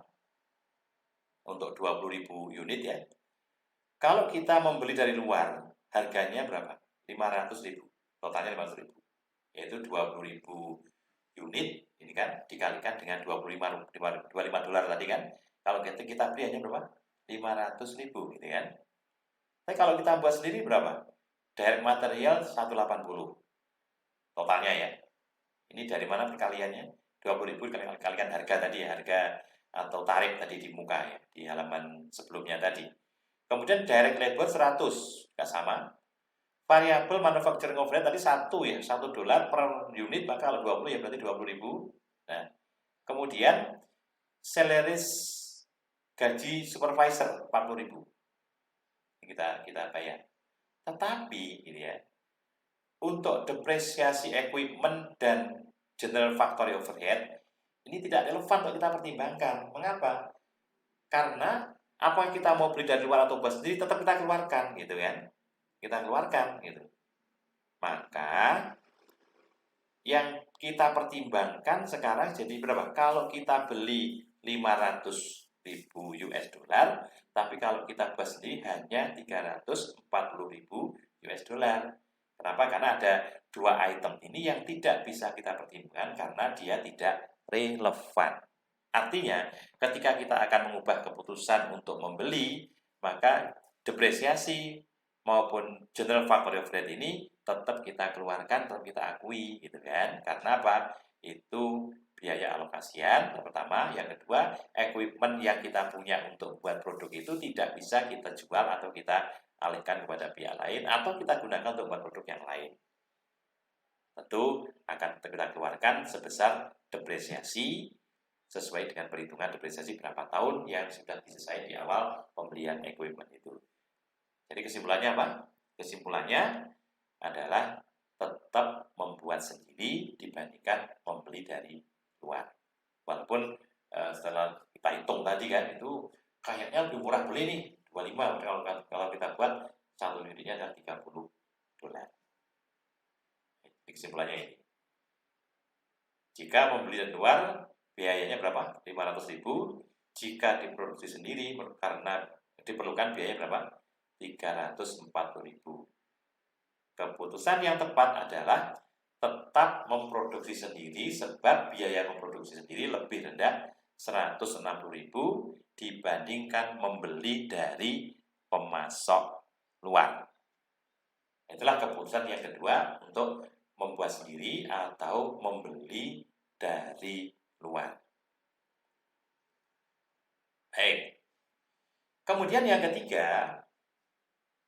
untuk 20.000 unit ya. Kalau kita membeli dari luar, harganya berapa? 500.000. Totalnya 500.000. Yaitu 20.000 unit, ini kan dikalikan dengan $25 tadi kan. Kalau kita beli hanya berapa? 500.000 gitu kan. Tapi kalau kita buat sendiri berapa? Direct material 180. Totalnya ya. Ini dari mana perkaliannya? 20.000 kalikan harga tadi ya, harga atau tarif tadi di muka ya, di halaman sebelumnya tadi. Kemudian direct labor 100, nggak sama. variabel manufacturing overhead tadi 1 ya, $1 per unit, maka kalau 20 ya berarti 20.000. Nah, kemudian salaries gaji supervisor 40.000. Kita bayar. Tetapi ini ya, untuk depresiasi equipment dan general factory overhead ini tidak relevan untuk kita pertimbangkan. Mengapa? Karena apa yang kita mau beli dari luar atau buat sendiri tetap kita keluarkan, gitu kan? Kita keluarkan, gitu. Maka yang kita pertimbangkan sekarang jadi berapa? Kalau kita beli 500.000 US dollar, tapi kalau kita buat sendiri hanya 340.000 US dollar. Kenapa? Karena ada dua item ini yang tidak bisa kita pertimbangkan karena dia tidak relevan. Artinya, ketika kita akan mengubah keputusan untuk membeli, maka depresiasi maupun general factory overhead ini tetap kita keluarkan, tetap kita akui, gitu kan? Karena apa? Itu biaya alokasian, yang pertama. Yang kedua, equipment yang kita punya untuk buat produk itu tidak bisa kita jual atau kita alihkan kepada pihak lain, atau kita gunakan untuk buat produk yang lain. Tentu akan kita keluarkan sebesar depresiasi sesuai dengan perhitungan depresiasi berapa tahun yang sudah diselesaikan di awal pembelian equipment itu. Jadi kesimpulannya apa? Kesimpulannya adalah tetap membuat sendiri dibandingkan membeli dari luar. Walaupun setelah kita hitung tadi kan, itu kayaknya lebih murah beli nih, 25, kalau kita buat satu unitnya adalah $30. Kesimpulannya ini. Jika membeli dari luar, biayanya berapa? 500.000. Jika diproduksi sendiri, karena diperlukan biaya berapa? 340.000. Keputusan yang tepat adalah tetap memproduksi sendiri, sebab biaya memproduksi sendiri lebih rendah 160.000 dibandingkan membeli dari pemasok luar. Itulah keputusan yang kedua untuk membuat sendiri atau membeli dari luar. Baik. Kemudian yang ketiga,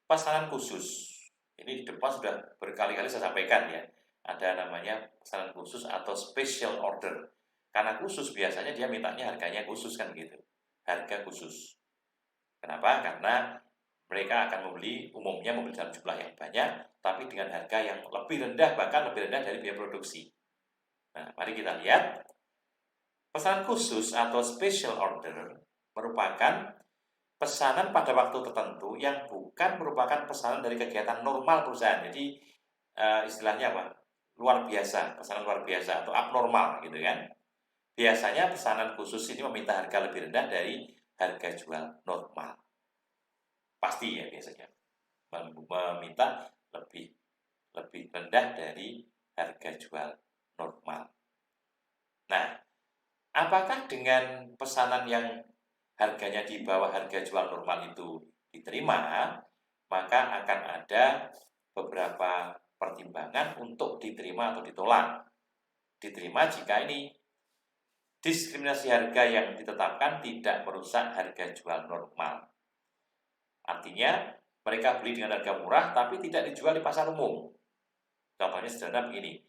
pesanan khusus. Ini di depan sudah berkali-kali saya sampaikan ya. Ada namanya pesanan khusus atau special order. Karena khusus biasanya dia mintanya harganya khusus kan gitu. Harga khusus. Kenapa? Karena mereka akan umumnya membeli dalam jumlah yang banyak, tapi dengan harga yang lebih rendah, bahkan lebih rendah dari biaya produksi. Nah, mari kita lihat. Pesanan khusus atau special order merupakan pesanan pada waktu tertentu yang bukan merupakan pesanan dari kegiatan normal perusahaan. Jadi istilahnya apa? Luar biasa, pesanan luar biasa atau abnormal gitu kan. Biasanya pesanan khusus ini meminta harga lebih rendah dari harga jual normal. Pasti ya biasanya meminta lebih rendah dari harga jual normal. Nah, apakah dengan pesanan yang harganya di bawah harga jual normal itu diterima, maka akan ada beberapa pertimbangan untuk diterima atau ditolak. Diterima jika ini diskriminasi harga yang ditetapkan tidak merusak harga jual normal. Artinya, mereka beli dengan harga murah tapi tidak dijual di pasar umum. Contohnya sederhana begini.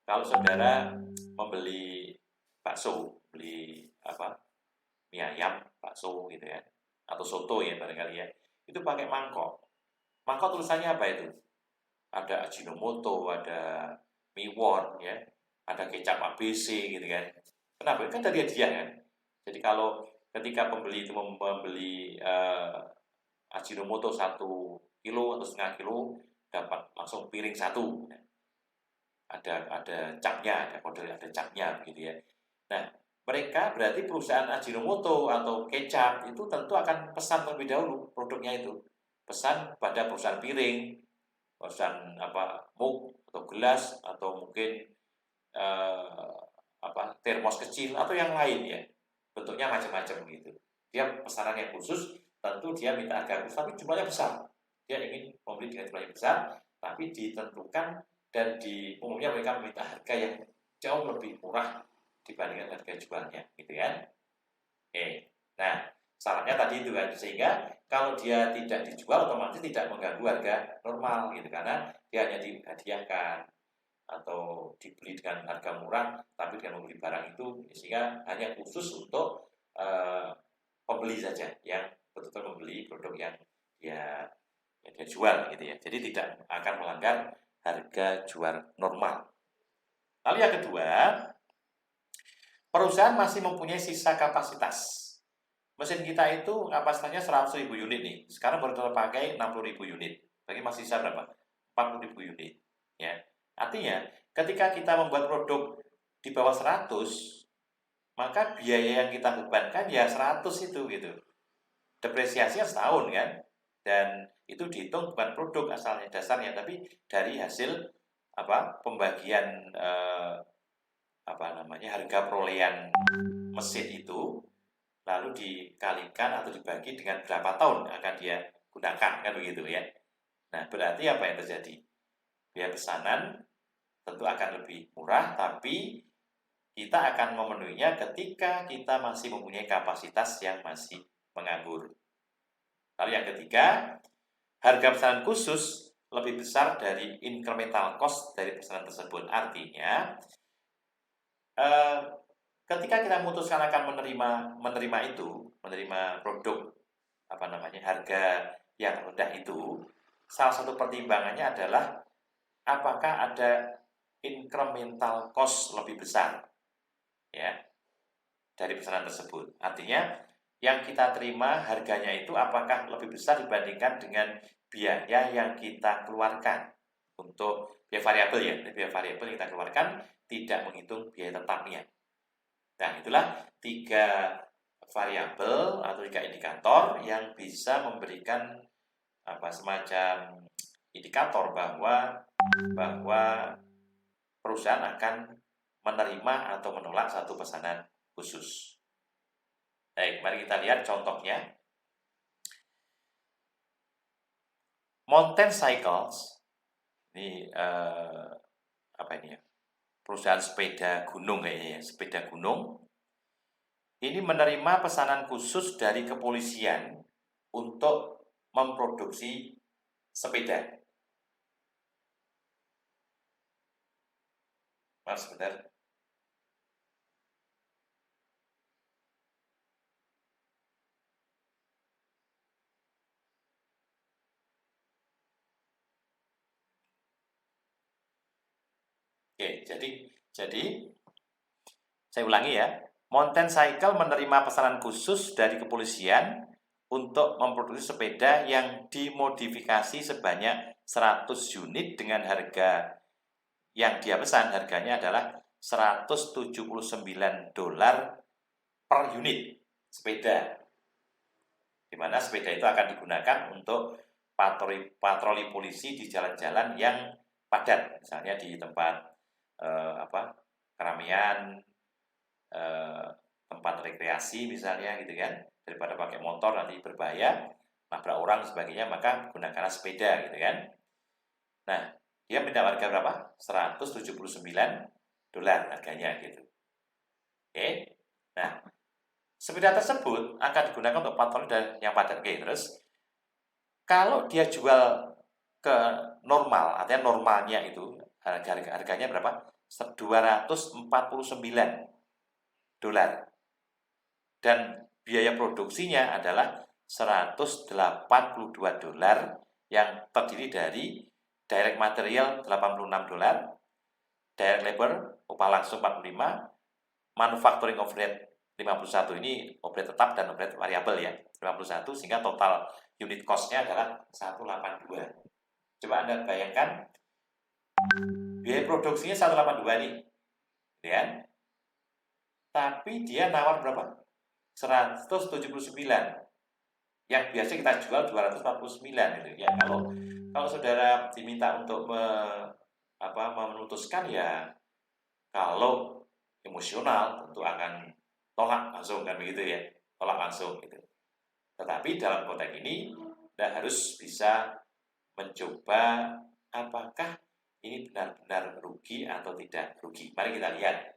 Kalau saudara membeli bakso, beli mie ayam, bakso gitu ya, atau soto ya barangkali ya, itu pakai mangkok. Mangkok tulisannya apa itu? Ada Ajinomoto, ada Miwon ya, ada kecap ABC gitu kan. Kenapa? Kan dari hadiah kan. Jadi kalau ketika pembeli itu membeli Ajinomoto 1 kilo atau setengah kilo, dapat langsung piring 1. Ada capnya, ada kode, ada capnya begitu ya. Nah, mereka berarti perusahaan Ajinomoto atau kecap itu tentu akan pesan terlebih dahulu produknya itu. Pesan pada perusahaan piring, perusahaan mug atau gelas atau mungkin termos kecil atau yang lain ya. Bentuknya macam-macam gitu. Dia pesanan yang khusus, tentu dia minta harga khusus tapi jumlahnya besar. Dia ingin membeli dengan jumlah yang besar, tapi ditentukan dan umumnya mereka meminta harga yang jauh lebih murah dibandingkan harga jualnya, gitu kan? Oke. Nah, Syaratnya tadi itu kan, sehingga kalau dia tidak dijual otomatis tidak mengganggu harga normal gitu, karena dia hanya dihadiahkan atau dibeli dengan harga murah, tapi dengan membeli barang itu sehingga hanya khusus untuk pembeli saja yang betul-betul membeli produk yang dia jual gitu ya. Jadi tidak akan melanggar harga jual normal. Lalu yang kedua, perusahaan masih mempunyai sisa kapasitas. Mesin kita itu kapasitasnya 100.000 unit nih. Sekarang baru terpakai 60.000 unit. Berarti masih sisa berapa? 40.000 unit. Ya. Artinya, ketika kita membuat produk di bawah 100, maka biaya yang kita bebankan ya 100 itu gitu. Depresiasinya setahun kan. Dan itu dihitung bukan produk asalnya dasarnya, tapi dari hasil pembagian harga perolehan mesin itu, lalu dikalikan atau dibagi dengan berapa tahun akan dia gunakan, kan begitu ya. Nah, berarti apa yang terjadi? Biaya pesanan tentu akan lebih murah, tapi kita akan memenuhinya ketika kita masih mempunyai kapasitas yang masih menganggur. Lalu yang ketiga, harga pesanan khusus lebih besar dari incremental cost dari pesanan tersebut. Artinya, ketika kita memutuskan akan menerima produk harga yang rendah itu, salah satu pertimbangannya adalah apakah ada incremental cost lebih besar ya dari pesanan tersebut. Artinya yang kita terima harganya itu apakah lebih besar dibandingkan dengan biaya yang kita keluarkan untuk biaya variabel ya. Biaya variabel yang kita keluarkan tidak menghitung biaya tetapnya. Nah, itulah 3 variabel atau 3 indikator yang bisa memberikan semacam indikator bahwa perusahaan akan menerima atau menolak satu pesanan khusus. Baik, mari kita lihat contohnya. Mountain Cycles ini perusahaan sepeda gunung kayaknya ya, sepeda gunung. Ini menerima pesanan khusus dari kepolisian untuk memproduksi sepeda. Maaf sebentar. Oke, jadi saya ulangi ya. Mountain Cycle menerima pesanan khusus dari kepolisian untuk memproduksi sepeda yang dimodifikasi sebanyak 100 unit dengan harga yang dia pesan, harganya adalah $179 per unit sepeda. Di mana sepeda itu akan digunakan untuk patroli polisi di jalan-jalan yang padat, misalnya di tempat keramaian, tempat rekreasi misalnya gitu kan, daripada pakai motor nanti berbahaya, nabrak orang sebagainya, maka gunakanlah sepeda gitu kan. Nah, dia minta harga berapa? $179 harganya gitu. Oke. Nah, sepeda tersebut akan digunakan untuk patroli yang padat. Oke, terus kalau dia jual ke normal, artinya normalnya itu harganya berapa? $249. Dan biaya produksinya adalah $182 yang terdiri dari direct material $86, direct labor upah langsung 45, manufacturing overhead 51, ini overhead tetap dan overhead variabel ya, 51, sehingga total unit cost-nya adalah 182. Coba Anda bayangkan biaya produksinya 182 nih, ya. Tapi dia nawar berapa? 179. Yang biasa kita jual 249 gitu ya. Kalau saudara diminta untuk memutuskan ya, kalau emosional tentu akan tolak langsung kan begitu ya. Tolak langsung gitu. Tetapi dalam konteks ini Anda harus bisa mencoba apakah ini benar-benar rugi atau tidak rugi. Mari kita lihat.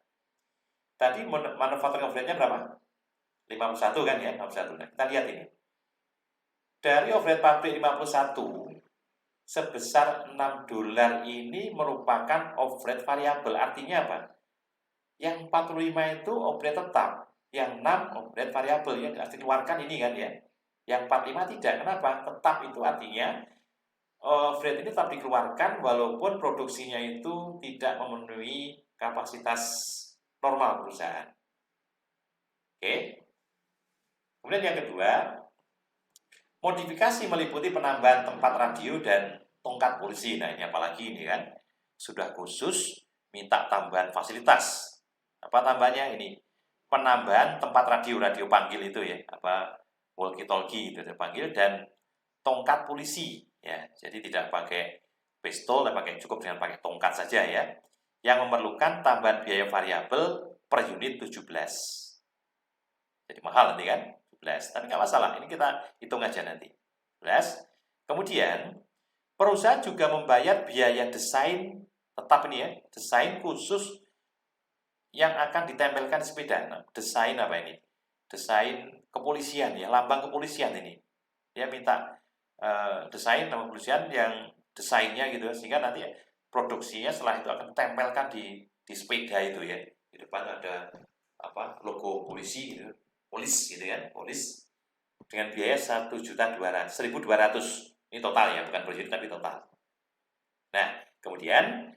Tadi manufacturing overhead-nya berapa? 51 kan ya, 51. Nah, kita lihat ini. Dari overhead pabrik 51 sebesar $6 ini merupakan overhead variabel. Artinya apa? Yang 45 itu overhead tetap, yang 6 overhead variabel yang harus dikeluarkan ini kan ya. Yang 45 tidak. Kenapa? Tetap itu artinya overhead ini tetap dikeluarkan walaupun produksinya itu tidak memenuhi kapasitas normal perusahaan. Oke. Kemudian yang kedua, modifikasi meliputi penambahan tempat radio dan tongkat polisi. Nah, ini apalagi ini kan sudah khusus minta tambahan fasilitas. Apa tambahnya ini? Penambahan tempat radio panggil itu ya, apa walkie-talkie itu panggil, dan tongkat polisi ya. Jadi tidak pakai pistol, cukup dengan pakai tongkat saja ya. Yang memerlukan tambahan biaya variabel per unit 17. Jadi mahal nanti kan? 17. Tapi nggak masalah, ini kita hitung aja nanti. 17. Kemudian, perusahaan juga membayar biaya desain, tetap ini ya, desain khusus yang akan ditempelkan sepeda. Nah, desain apa ini? Desain kepolisian ya, lambang kepolisian ini. Dia minta desain lambang kepolisian yang desainnya gitu, sehingga nanti produksinya setelah itu akan ditempelkan di sepeda itu ya. Di depan ada apa logo polisi gitu. Polis gitu kan, polis dengan biaya 1.200.000, 1.200. Ini total ya, bukan per unit tapi total. Nah, kemudian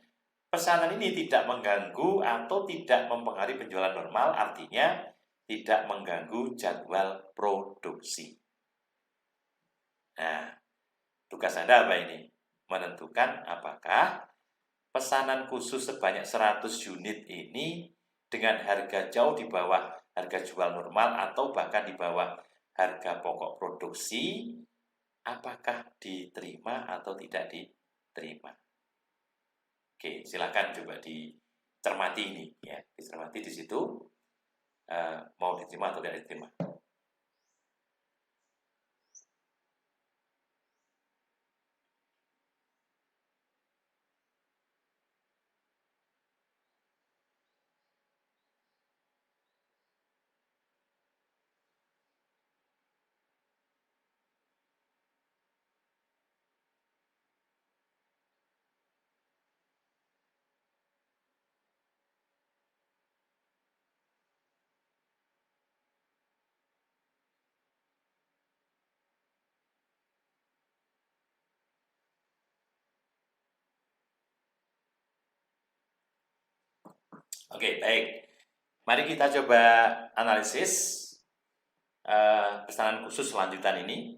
pesanan ini tidak mengganggu atau tidak mempengaruhi penjualan normal, artinya tidak mengganggu jadwal produksi. Nah, tugas Anda apa ini? Menentukan apakah pesanan khusus sebanyak 100 unit ini dengan harga jauh di bawah harga jual normal atau bahkan di bawah harga pokok produksi, apakah diterima atau tidak diterima. Oke, silakan coba dicermati ini ya, dicermati di situ mau diterima atau tidak diterima. Oke, baik. Mari kita coba analisis pesanan khusus selanjutan ini.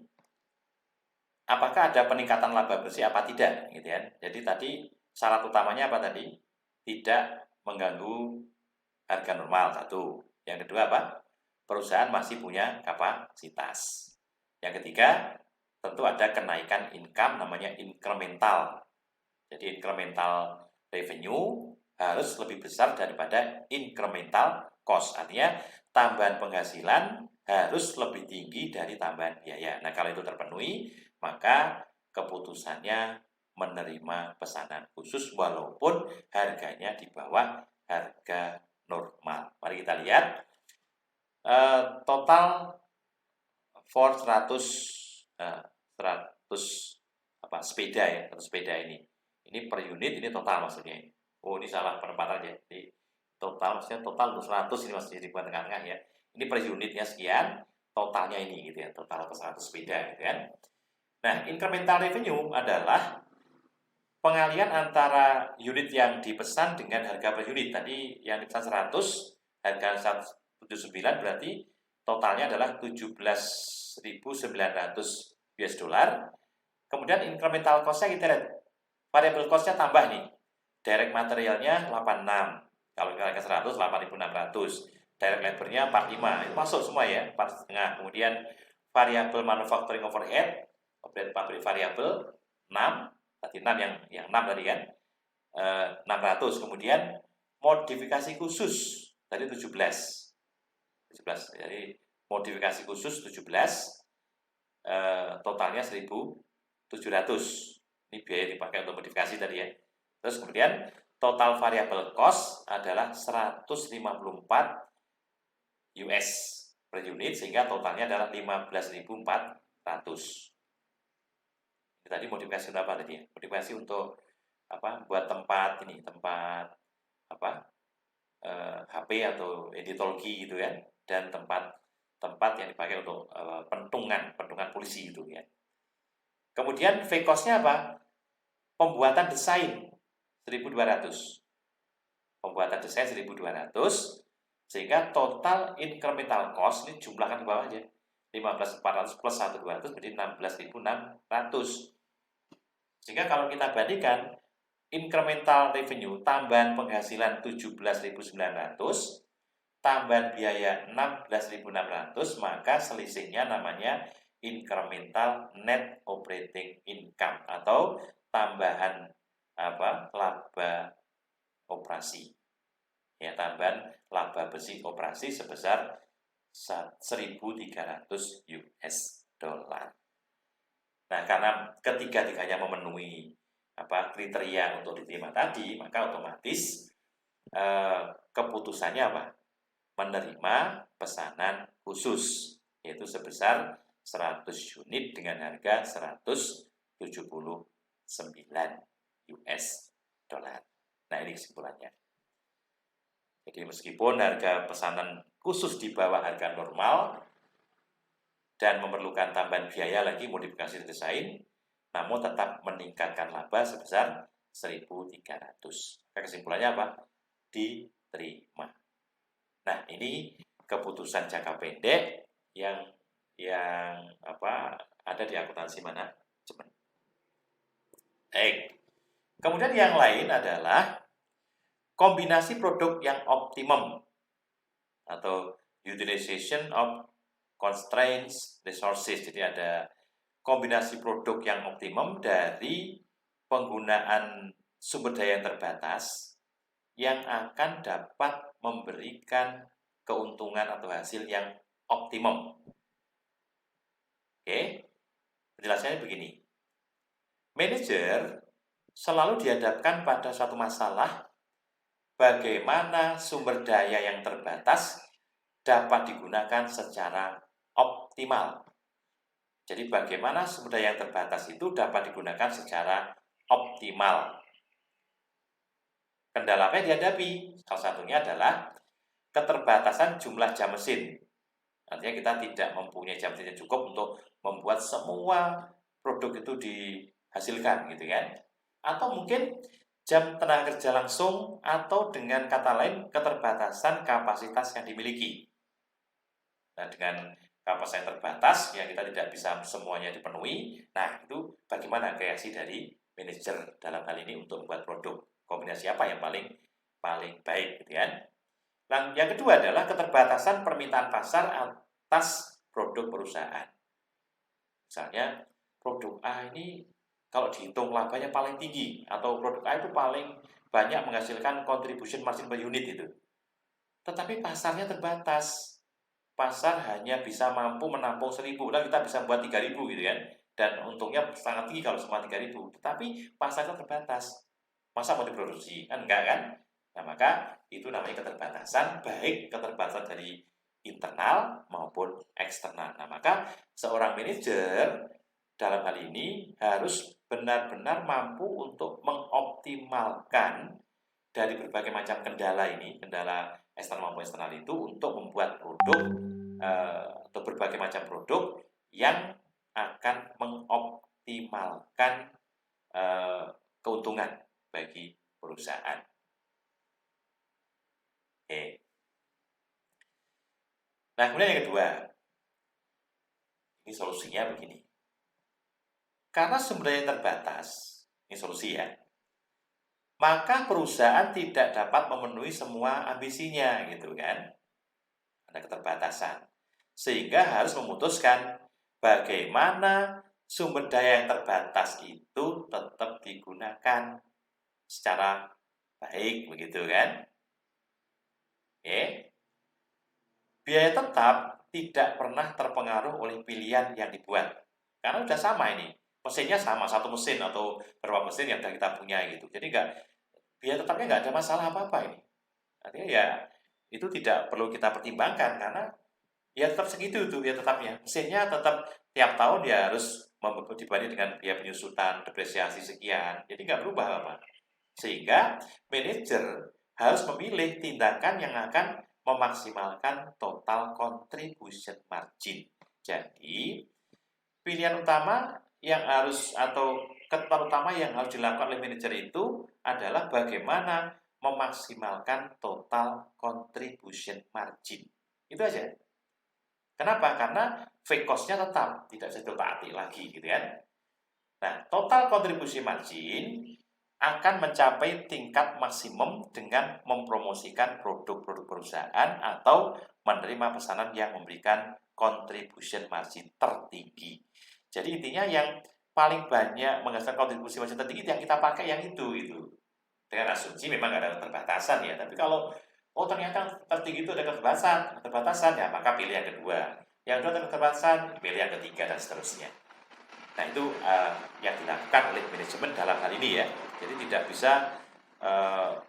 Apakah ada peningkatan laba bersih apa tidak, gitu kan? Jadi tadi syarat utamanya apa tadi? Tidak mengganggu harga normal, satu. Yang kedua apa? Perusahaan masih punya kapasitas. Yang ketiga, tentu ada kenaikan income namanya incremental. Jadi incremental revenue harus lebih besar daripada incremental cost. Artinya tambahan penghasilan harus lebih tinggi dari tambahan biaya. Nah, kalau itu terpenuhi, maka keputusannya menerima pesanan khusus walaupun harganya di bawah harga normal. Mari kita lihat total for 100 sepeda ya, 100 sepeda ini. Ini per unit, ini total maksudnya. Oh, ini salah penempatan ya. Jadi total maksudnya total untuk 100 ini masih di tengah-tengah ya. Ini per unitnya sekian, totalnya ini gitu ya, total atas 100 sepeda gitu kan. Nah, incremental revenue adalah pengalian antara unit yang dipesan dengan harga per unit. Tadi yang dipesan 100, harga 179 berarti totalnya adalah 17.900 US dollar. Kemudian incremental cost-nya kita lihat. Variable cost-nya tambah nih. Direct materialnya 86. Kalau kita ke 100, 8.600. Direct labor-nya 45. Itu masuk semua ya, 4,5. Kemudian variable manufacturing overhead, pabrik variable 6. Tadi 6 yang 6 tadi kan. 600. Kemudian modifikasi khusus tadi 17. Jadi modifikasi khusus 17. Totalnya 1.700. Ini biaya dipakai untuk modifikasi tadi ya. Terus kemudian total variable cost adalah 154 US per unit, sehingga totalnya adalah 15.400. Tadi modifikasi untuk apa tadi? Modifikasi untuk apa? Buat tempat HP atau editologi gitu kan, dan tempat yang dipakai untuk pentungan polisi gitu ya. Kemudian V-cost-nya apa? Pembuatan desain 1.200. Pembuatan desain 1.200, sehingga total incremental cost ini jumlahkan ke bawah aja. 15.400 plus 1.200 menjadi 16.600. Sehingga kalau kita bandingkan incremental revenue, tambahan penghasilan 17.900, tambahan biaya 16.600, maka selisihnya namanya incremental net operating income atau tambahan laba operasi. Ya, tambahan laba bersih operasi sebesar 1.300 US dollar. Nah, karena ketiga-tiganya memenuhi kriteria untuk diterima tadi, maka otomatis keputusannya apa? Menerima pesanan khusus, yaitu sebesar 100 unit dengan harga 179 US dollar. Nah, ini kesimpulannya. Jadi meskipun harga pesanan khusus di bawah harga normal dan memerlukan tambahan biaya lagi modifikasi desain, namun tetap meningkatkan laba sebesar 1.300. Kesimpulannya apa? Diterima. Nah, ini keputusan jangka pendek yang ada di akuntansi manajemen. Baik. Kemudian yang lain adalah kombinasi produk yang optimum atau utilization of constraints resources. Jadi ada kombinasi produk yang optimum dari penggunaan sumber daya yang terbatas yang akan dapat memberikan keuntungan atau hasil yang optimum. Oke, penjelasannya begini. Manajer selalu dihadapkan pada suatu masalah, bagaimana sumber daya yang terbatas dapat digunakan secara optimal. Jadi bagaimana sumber daya yang terbatas itu dapat digunakan secara optimal. Kendala apa yang dihadapi? Salah satunya adalah keterbatasan jumlah jam mesin. Artinya kita tidak mempunyai jam mesin yang cukup untuk membuat semua produk itu dihasilkan, gitu kan? Atau mungkin jam tenaga kerja langsung, atau dengan kata lain keterbatasan kapasitas yang dimiliki. Nah, dengan kapasitas yang terbatas ya kita tidak bisa semuanya dipenuhi. Nah, itu bagaimana kreasi dari manajer dalam hal ini untuk membuat produk, kombinasi apa yang paling baik, gitu kan? Nah, yang kedua adalah keterbatasan permintaan pasar atas produk perusahaan. Misalnya produk A ini kalau dihitung labanya paling tinggi, atau produk A itu paling banyak menghasilkan contribution margin per unit itu. Tetapi pasarnya terbatas. Pasar hanya bisa mampu menampung 1.000, dan kita bisa buat 3.000 gitu kan. Dan untungnya sangat tinggi kalau semua 3.000. Tetapi pasarnya terbatas. Masa mau diproduksi? Kan enggak kan? Nah, maka itu namanya keterbatasan, baik keterbatasan dari internal maupun eksternal. Nah, maka seorang manajer dalam hal ini harus benar-benar mampu untuk mengoptimalkan dari berbagai macam kendala ini, kendala eksternal maupun eksternal itu, untuk membuat produk atau berbagai macam produk yang akan mengoptimalkan keuntungan bagi perusahaan. Oke. Nah, kemudian yang kedua, ini solusinya begini. Karena sumber daya terbatas, ini solusi ya, maka perusahaan tidak dapat memenuhi semua ambisinya, gitu kan? Ada keterbatasan. Sehingga harus memutuskan bagaimana sumber daya yang terbatas itu tetap digunakan secara baik, begitu kan? Oke. Biaya tetap tidak pernah terpengaruh oleh pilihan yang dibuat. Karena sudah sama ini. Mesinnya sama, satu mesin atau beberapa mesin yang sudah kita punya gitu. Jadi biaya tetapnya nggak ada masalah apa-apa ini. Artinya ya itu tidak perlu kita pertimbangkan, karena Ya tetap segitu tuh, ya tetapnya. Mesinnya tetap tiap tahun ya harus dibanding dengan biaya penyusutan, depresiasi sekian. Jadi nggak berubah apa. Sehingga manajer harus memilih tindakan yang akan memaksimalkan total contribution margin. Jadi, pilihan utama yang harus atau ketentuan utama yang harus dilakukan oleh manajer itu adalah bagaimana memaksimalkan total contribution margin. Itu aja. Kenapa? Karena fixed cost-nya tetap tidak bisa ditaati lagi gitu kan. Nah, total kontribusi margin akan mencapai tingkat maksimum dengan mempromosikan produk-produk perusahaan atau menerima pesanan yang memberikan contribution margin tertinggi. Jadi intinya yang paling banyak menghasilkan kontribusi margin tertinggi yang kita pakai yang itu. Dengan asumsi memang ada keterbatasan ya, tapi kalau oh ternyata tertinggi itu ada keterbatasan ya maka pilih yang kedua. Yang kedua ada keterbatasan, pilih yang ketiga dan seterusnya. Nah itu yang dilakukan oleh manajemen dalam hal ini ya. Jadi tidak bisa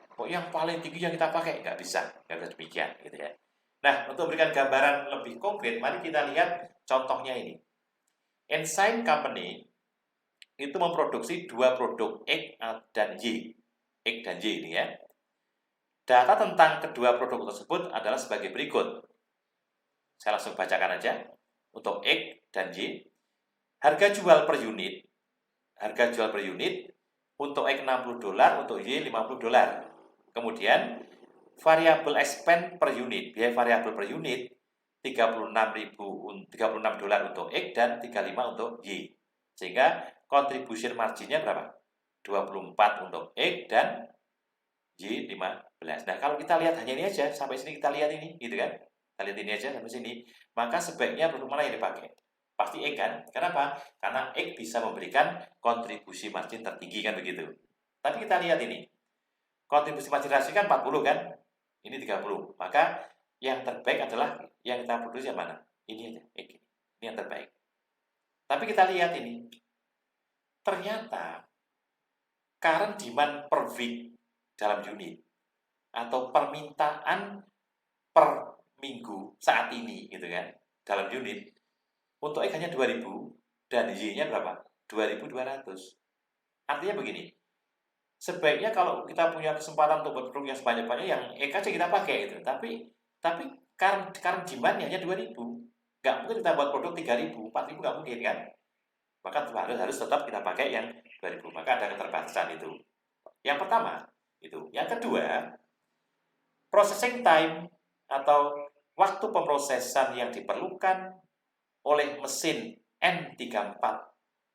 kok yang paling tinggi yang kita pakai nggak bisa demikian gitu ya. Nah untuk memberikan gambaran lebih konkret, mari kita lihat contohnya ini. Ensign Company itu memproduksi dua produk X dan Y. X dan Y ini ya. Data tentang kedua produk tersebut adalah sebagai berikut. Saya langsung bacakan aja. Untuk X dan Y, harga jual per unit untuk X $60, untuk Y $50. Kemudian variabel expense per unit, biaya variabel per unit $36 untuk X dan 35 untuk Y. Sehingga contribution marginnya berapa? 24 untuk X dan Y 15. Nah, kalau kita lihat hanya ini aja, sampai sini kita lihat ini, gitu kan? Kita lihat ini aja sampai sini. Maka sebaiknya produk mana yang dipakai? Pasti X kan? Kenapa? Karena X bisa memberikan kontribusi margin tertinggi kan begitu. Tapi kita lihat ini. Kontribusi margin rasio kan 40 kan? Ini 30. Maka yang terbaik adalah yang kita produksi yang mana? Ini aja, X. Ini yang terbaik. Tapi kita lihat ini. Ternyata current demand per week dalam unit atau permintaan per minggu saat ini gitu kan dalam unit untuk X hanya 2000 dan Y-nya berapa? 2200. Artinya begini, sebaiknya kalau kita punya kesempatan untuk berproduksi yang sebanyak-banyaknya yang X aja kita pakai itu. Tapi current demand-nya hanya 2000. Nggak mungkin kita buat produk 3000, 4000 nggak mungkin kan? Maka harus tetap kita pakai yang 2000. Maka ada keterbatasan itu. Yang pertama, itu. Yang kedua, processing time atau waktu pemrosesan yang diperlukan oleh mesin N34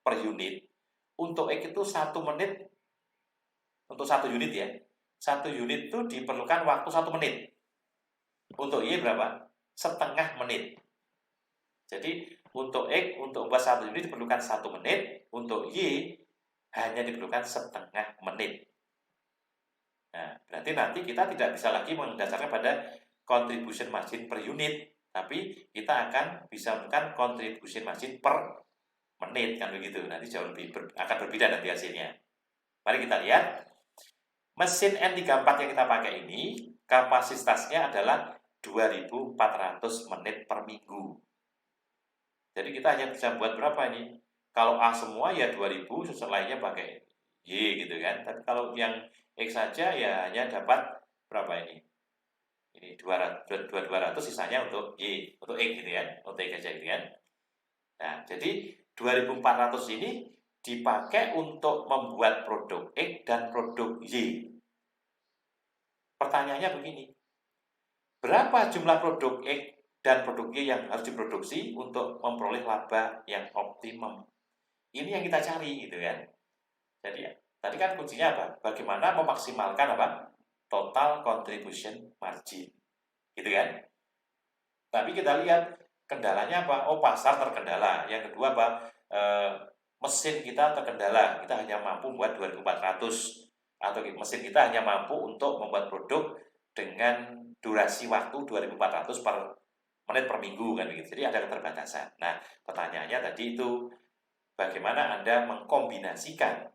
per unit untuk X itu 1 menit untuk 1 unit ya. 1 unit itu diperlukan waktu 1 menit. Untuk Y berapa? Setengah menit. Jadi untuk X untuk membuat 1 unit diperlukan 1 menit, untuk Y hanya diperlukan setengah menit. Nah, berarti nanti kita tidak bisa lagi mendasarkan pada contribution margin per unit, tapi kita akan bisa menggunakan contribution margin per menit kan begitu. Nanti jauh lebih akan berbeda nanti hasilnya. Mari kita lihat. Mesin N34 yang kita pakai ini kapasitasnya adalah 2400 menit per minggu. Jadi kita hanya bisa buat berapa ini? Kalau A semua ya 2000, lainnya pakai Y gitu kan. Tapi kalau yang X saja ya hanya dapat berapa ini? Ini 200 sisanya untuk Y, untuk X gitu kan. Untuk X aja gitu kan. Nah, jadi 2400 ini dipakai untuk membuat produk X dan produk Y. Pertanyaannya begini, berapa jumlah produk X dan produk Y yang harus diproduksi untuk memperoleh laba yang optimum? Ini yang kita cari gitu kan. Jadi tadi kan kuncinya apa? Bagaimana memaksimalkan apa? Total contribution margin. Gitu kan? Tapi kita lihat kendalanya apa? Oh, pasar terkendala. Yang kedua apa? Mesin kita terkendala. Kita hanya mampu buat 2400 atau mesin kita hanya mampu untuk membuat produk dengan durasi waktu 2400 per menit per minggu kan begitu. Jadi ada keterbatasan. Nah, pertanyaannya tadi itu bagaimana Anda mengkombinasikan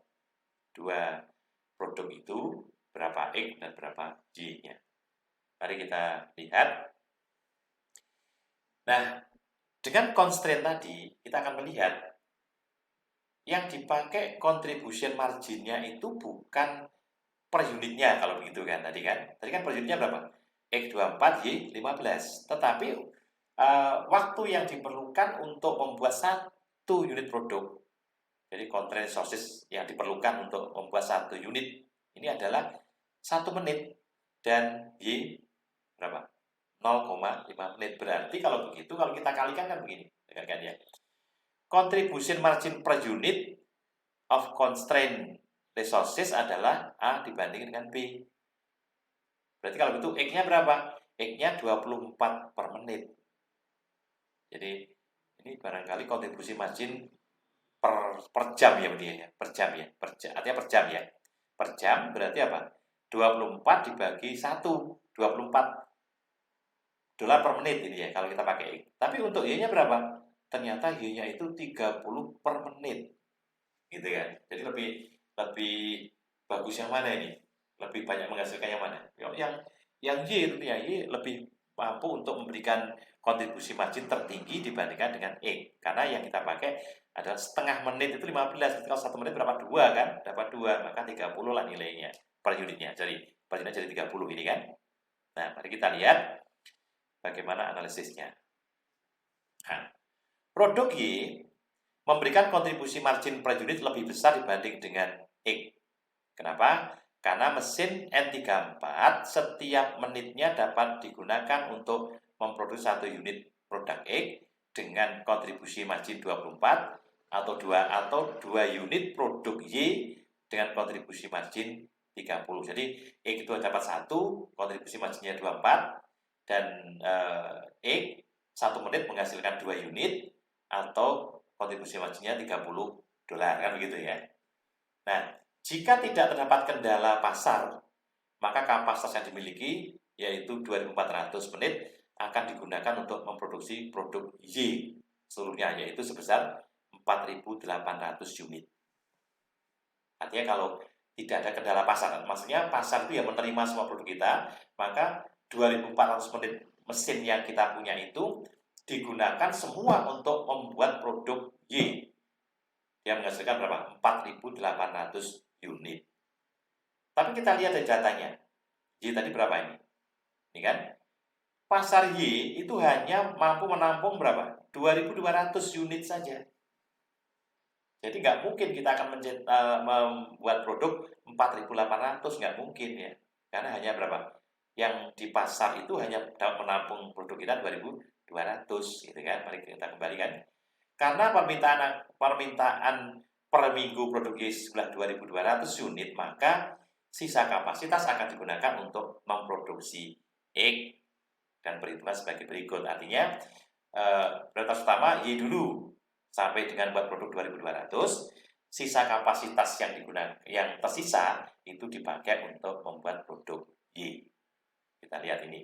dua produk itu, berapa X dan berapa Y-nya. Mari kita lihat. Nah, dengan constraint tadi, kita akan melihat yang dipakai contribution marginnya itu bukan per unitnya kalau begitu kan tadi kan. Tadi kan per unitnya berapa? X24 Y15. Tetapi waktu yang diperlukan untuk membuat satu unit produk. Jadi constraint resources yang diperlukan untuk membuat satu unit ini adalah 1 menit dan Y berapa? 0,5 menit. Berarti kalau begitu kalau kita kalikan kan begini, kan ya. Contribution margin per unit of constraint resources adalah A dibanding dengan B. Berarti kalau itu X-nya berapa? X-nya 24 per menit. Jadi ini barangkali kontribusi margin per jam ya berarti ya. Per jam ya. Artinya per jam ya. Per jam berarti apa? 24 dibagi 1. 24 dolar per menit ini ya kalau kita pakai X. Tapi untuk Y-nya berapa? Ternyata Y-nya itu 30 per menit. Gitu kan. Jadi lebih bagus yang mana ini? Lebih banyak menghasilkan yang mana? Yang Y itu ya, Y lebih mampu untuk memberikan kontribusi margin tertinggi dibandingkan dengan E. Karena yang kita pakai adalah setengah menit itu 15. Kalau 1 menit berapa? 2 kan? Dapat 2, maka 30 lah nilainya per unitnya. Jadi per unitnya jadi 30 ini kan. Nah, mari kita lihat bagaimana analisisnya. Nah, produk Y memberikan kontribusi margin per unit lebih besar dibanding dengan X. Kenapa? Karena mesin N34 setiap menitnya dapat digunakan untuk memproduksi satu unit produk X dengan kontribusi margin 24 atau 2 unit produk Y dengan kontribusi margin 30. Jadi X itu dapat 1, kontribusi marginnya 24 dan X 1 menit menghasilkan 2 unit atau kontribusi marginnya 30 dolar kan begitu ya. Nah, jika tidak terdapat kendala pasar, maka kapasitas yang dimiliki yaitu 2400 menit akan digunakan untuk memproduksi produk Y seluruhnya yaitu sebesar 4800 unit. Artinya kalau tidak ada kendala pasar, maksudnya pasar itu ya menerima semua produk kita, maka 2400 menit mesin yang kita punya itu digunakan semua untuk membuat produk Y. Dia menghasilkan berapa? 4800 unit. Tapi kita lihat dari datanya. Y tadi berapa ini? Ini kan? Pasar Y itu hanya mampu menampung berapa? 2200 unit saja. Jadi nggak mungkin kita akan membuat produk 4800, nggak mungkin ya. Karena hanya berapa? Yang di pasar itu hanya dapat menampung produk kita 2200 gitu kan. Mari kita kembalikan. Karena permintaan per minggu produk sebelah 2200 unit, maka sisa kapasitas akan digunakan untuk memproduksi X dan perhitungan sebagai berikut. Artinya prioritas utama Y dulu sampai dengan buat produk 2200, sisa kapasitas yang tersisa itu dipakai untuk membuat produk Y. Kita lihat ini.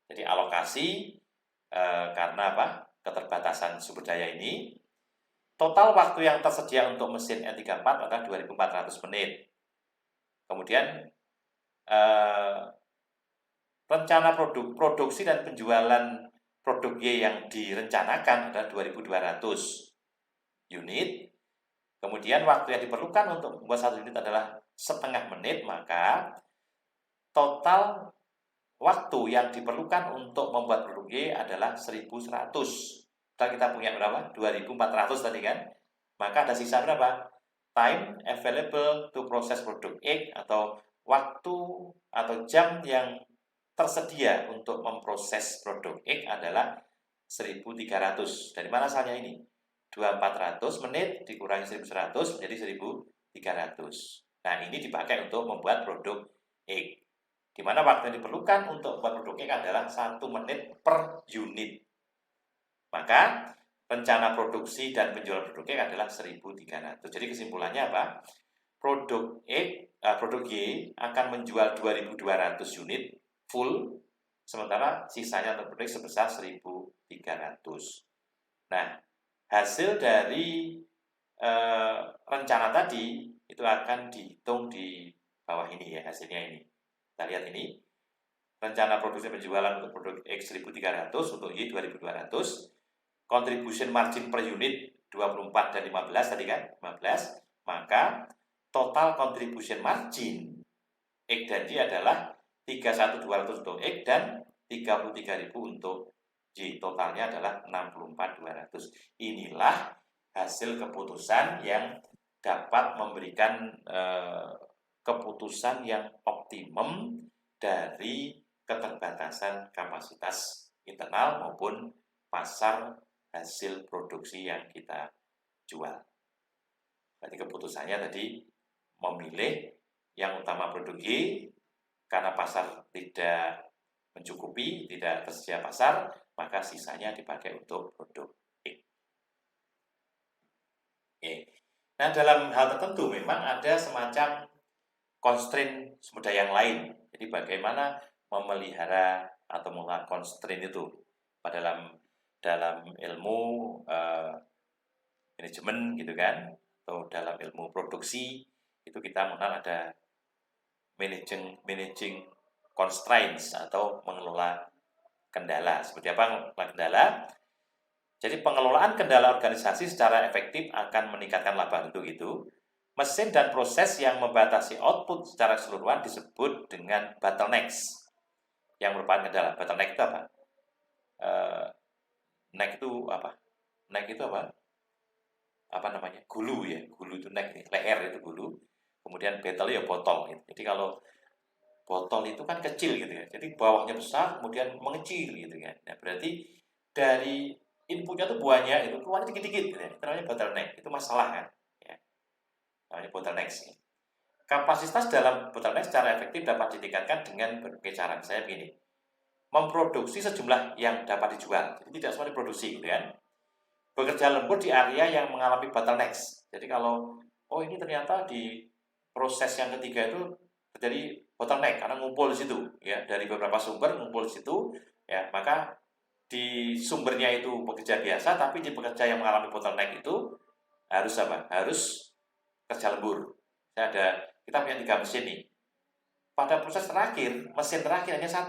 Jadi alokasi karena apa? Keterbatasan sumber daya ini, total waktu yang tersedia untuk mesin N34 adalah 2400 menit. Kemudian rencana produksi dan penjualan produk Y yang direncanakan adalah 2200 unit. Kemudian waktu yang diperlukan untuk membuat satu unit adalah setengah menit, maka total waktu yang diperlukan untuk membuat produk Y adalah 1100. Kalau kita punya berapa? 2400 tadi kan? Maka ada sisa berapa? Time available to process produk X atau waktu atau jam yang tersedia untuk memproses produk X adalah 1300. Dari mana asalnya ini? 2400 menit dikurangi 1100 menjadi 1300. Nah, ini dipakai untuk membuat produk X. Di mana waktu yang diperlukan untuk membuat produk X adalah 1 menit per unit. Maka rencana produksi dan penjualan produk X adalah 1300. Jadi kesimpulannya apa? Produk Y akan menjual 2200 unit full, sementara sisanya untuk produk sebesar 1300. Nah, hasil dari rencana tadi itu akan dihitung di bawah ini ya, hasilnya ini. Kita lihat ini. rencana produksi penjualan untuk produk X 1.300, untuk Y 2.200, contribution margin per unit 24 dan 15 tadi kan, 15, maka total contribution margin X dan Y adalah 31.200 untuk X dan 33.000 untuk Y. Totalnya adalah 64.200. Inilah hasil keputusan yang dapat memberikan keputusan yang optimum dari keterbatasan kapasitas internal maupun pasar hasil produksi yang kita jual. Berarti keputusannya tadi memilih yang utama produk Y, karena pasar tidak mencukupi, tidak tersedia pasar, maka sisanya dipakai untuk produk X. Nah, dalam hal tertentu memang ada semacam constraint sumber daya yang lain. Jadi bagaimana memelihara atau mengelola constraint itu dalam ilmu manajemen gitu kan, atau dalam ilmu produksi itu kita mengenal ada managing constraints atau mengelola kendala. Seperti apa mengelola kendala? Jadi pengelolaan kendala organisasi secara efektif akan meningkatkan laba tentu gitu. Mesin dan proses yang membatasi output secara keseluruhan disebut dengan bottlenecks. Yang merupakan kendala. Bottleneck itu apa? Neck itu apa? Neck itu apa? Apa namanya? Gulu ya. Gulu itu neck, leher itu gulu. Kemudian battle ya botol gitu. Jadi kalau botol itu kan kecil gitu ya. Jadi bawahnya besar kemudian mengecil gitu kan. Nah, berarti dari inputnya tuh buahnya itu keluarnya dikit-dikit gitu ya. Itu namanya bottleneck. Itu masalah kan. Ya. Namanya bottleneck. Kapasitas dalam bottleneck secara efektif dapat ditingkatkan dengan berbagai cara. Misalnya begini. Memproduksi sejumlah yang dapat dijual. Jadi tidak semua diproduksi gitu kan. Bekerja lembur di area yang mengalami bottlenecks. Jadi kalau ini ternyata di proses yang ketiga itu terjadi bottleneck karena ngumpul di situ ya, dari beberapa sumber ngumpul di situ ya, maka di sumbernya itu pekerja biasa, tapi di pekerja yang mengalami bottleneck itu harus apa? Harus kerja lembur. Kita punya 3 mesin nih. Pada proses terakhir, mesin terakhir hanya 1.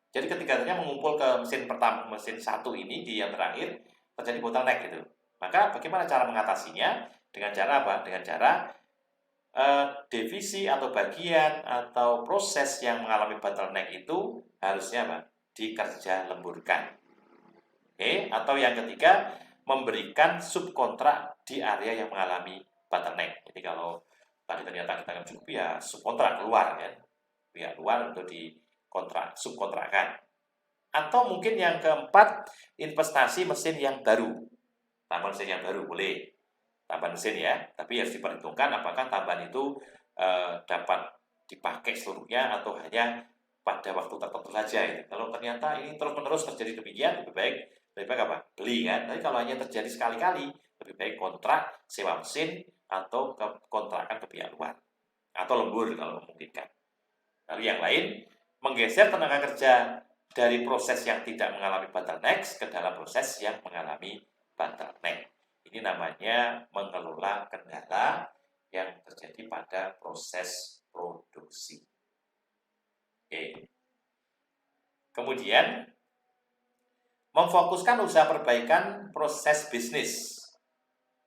Jadi ketiganya mengumpul ke mesin pertama, mesin 1 ini di yang terakhir terjadi bottleneck gitu. Maka bagaimana cara mengatasinya? Dengan cara apa? Dengan cara divisi atau bagian atau proses yang mengalami bottleneck itu harusnya apa? Dikerja lemburkan. Oke, atau yang ketiga memberikan subkontrak di area yang mengalami bottleneck. Jadi kalau tadi ternyata kita nggak cukup ya subkontrak keluar kan, pihak luar untuk dikontrak, subkontrakkan. Atau mungkin yang keempat investasi mesin yang baru, tambahan mesin yang baru boleh, tambahan mesin ya, tapi harus diperhitungkan apakah tambahan itu dapat dipakai seluruhnya atau hanya pada waktu tertentu saja. Ya. Kalau ternyata ini terus-menerus terjadi demikian, lebih baik apa? Beli kan. Tapi kalau hanya terjadi sekali-kali, lebih baik kontrak sewa mesin atau kontrakan ke pihak luar atau lembur kalau memungkinkan. Lalu yang lain, menggeser tenaga kerja dari proses yang tidak mengalami bottleneck ke dalam proses yang mengalami bottleneck. Ini namanya mengelola kendala yang terjadi pada proses produksi. Oke. Kemudian memfokuskan usaha perbaikan proses bisnis.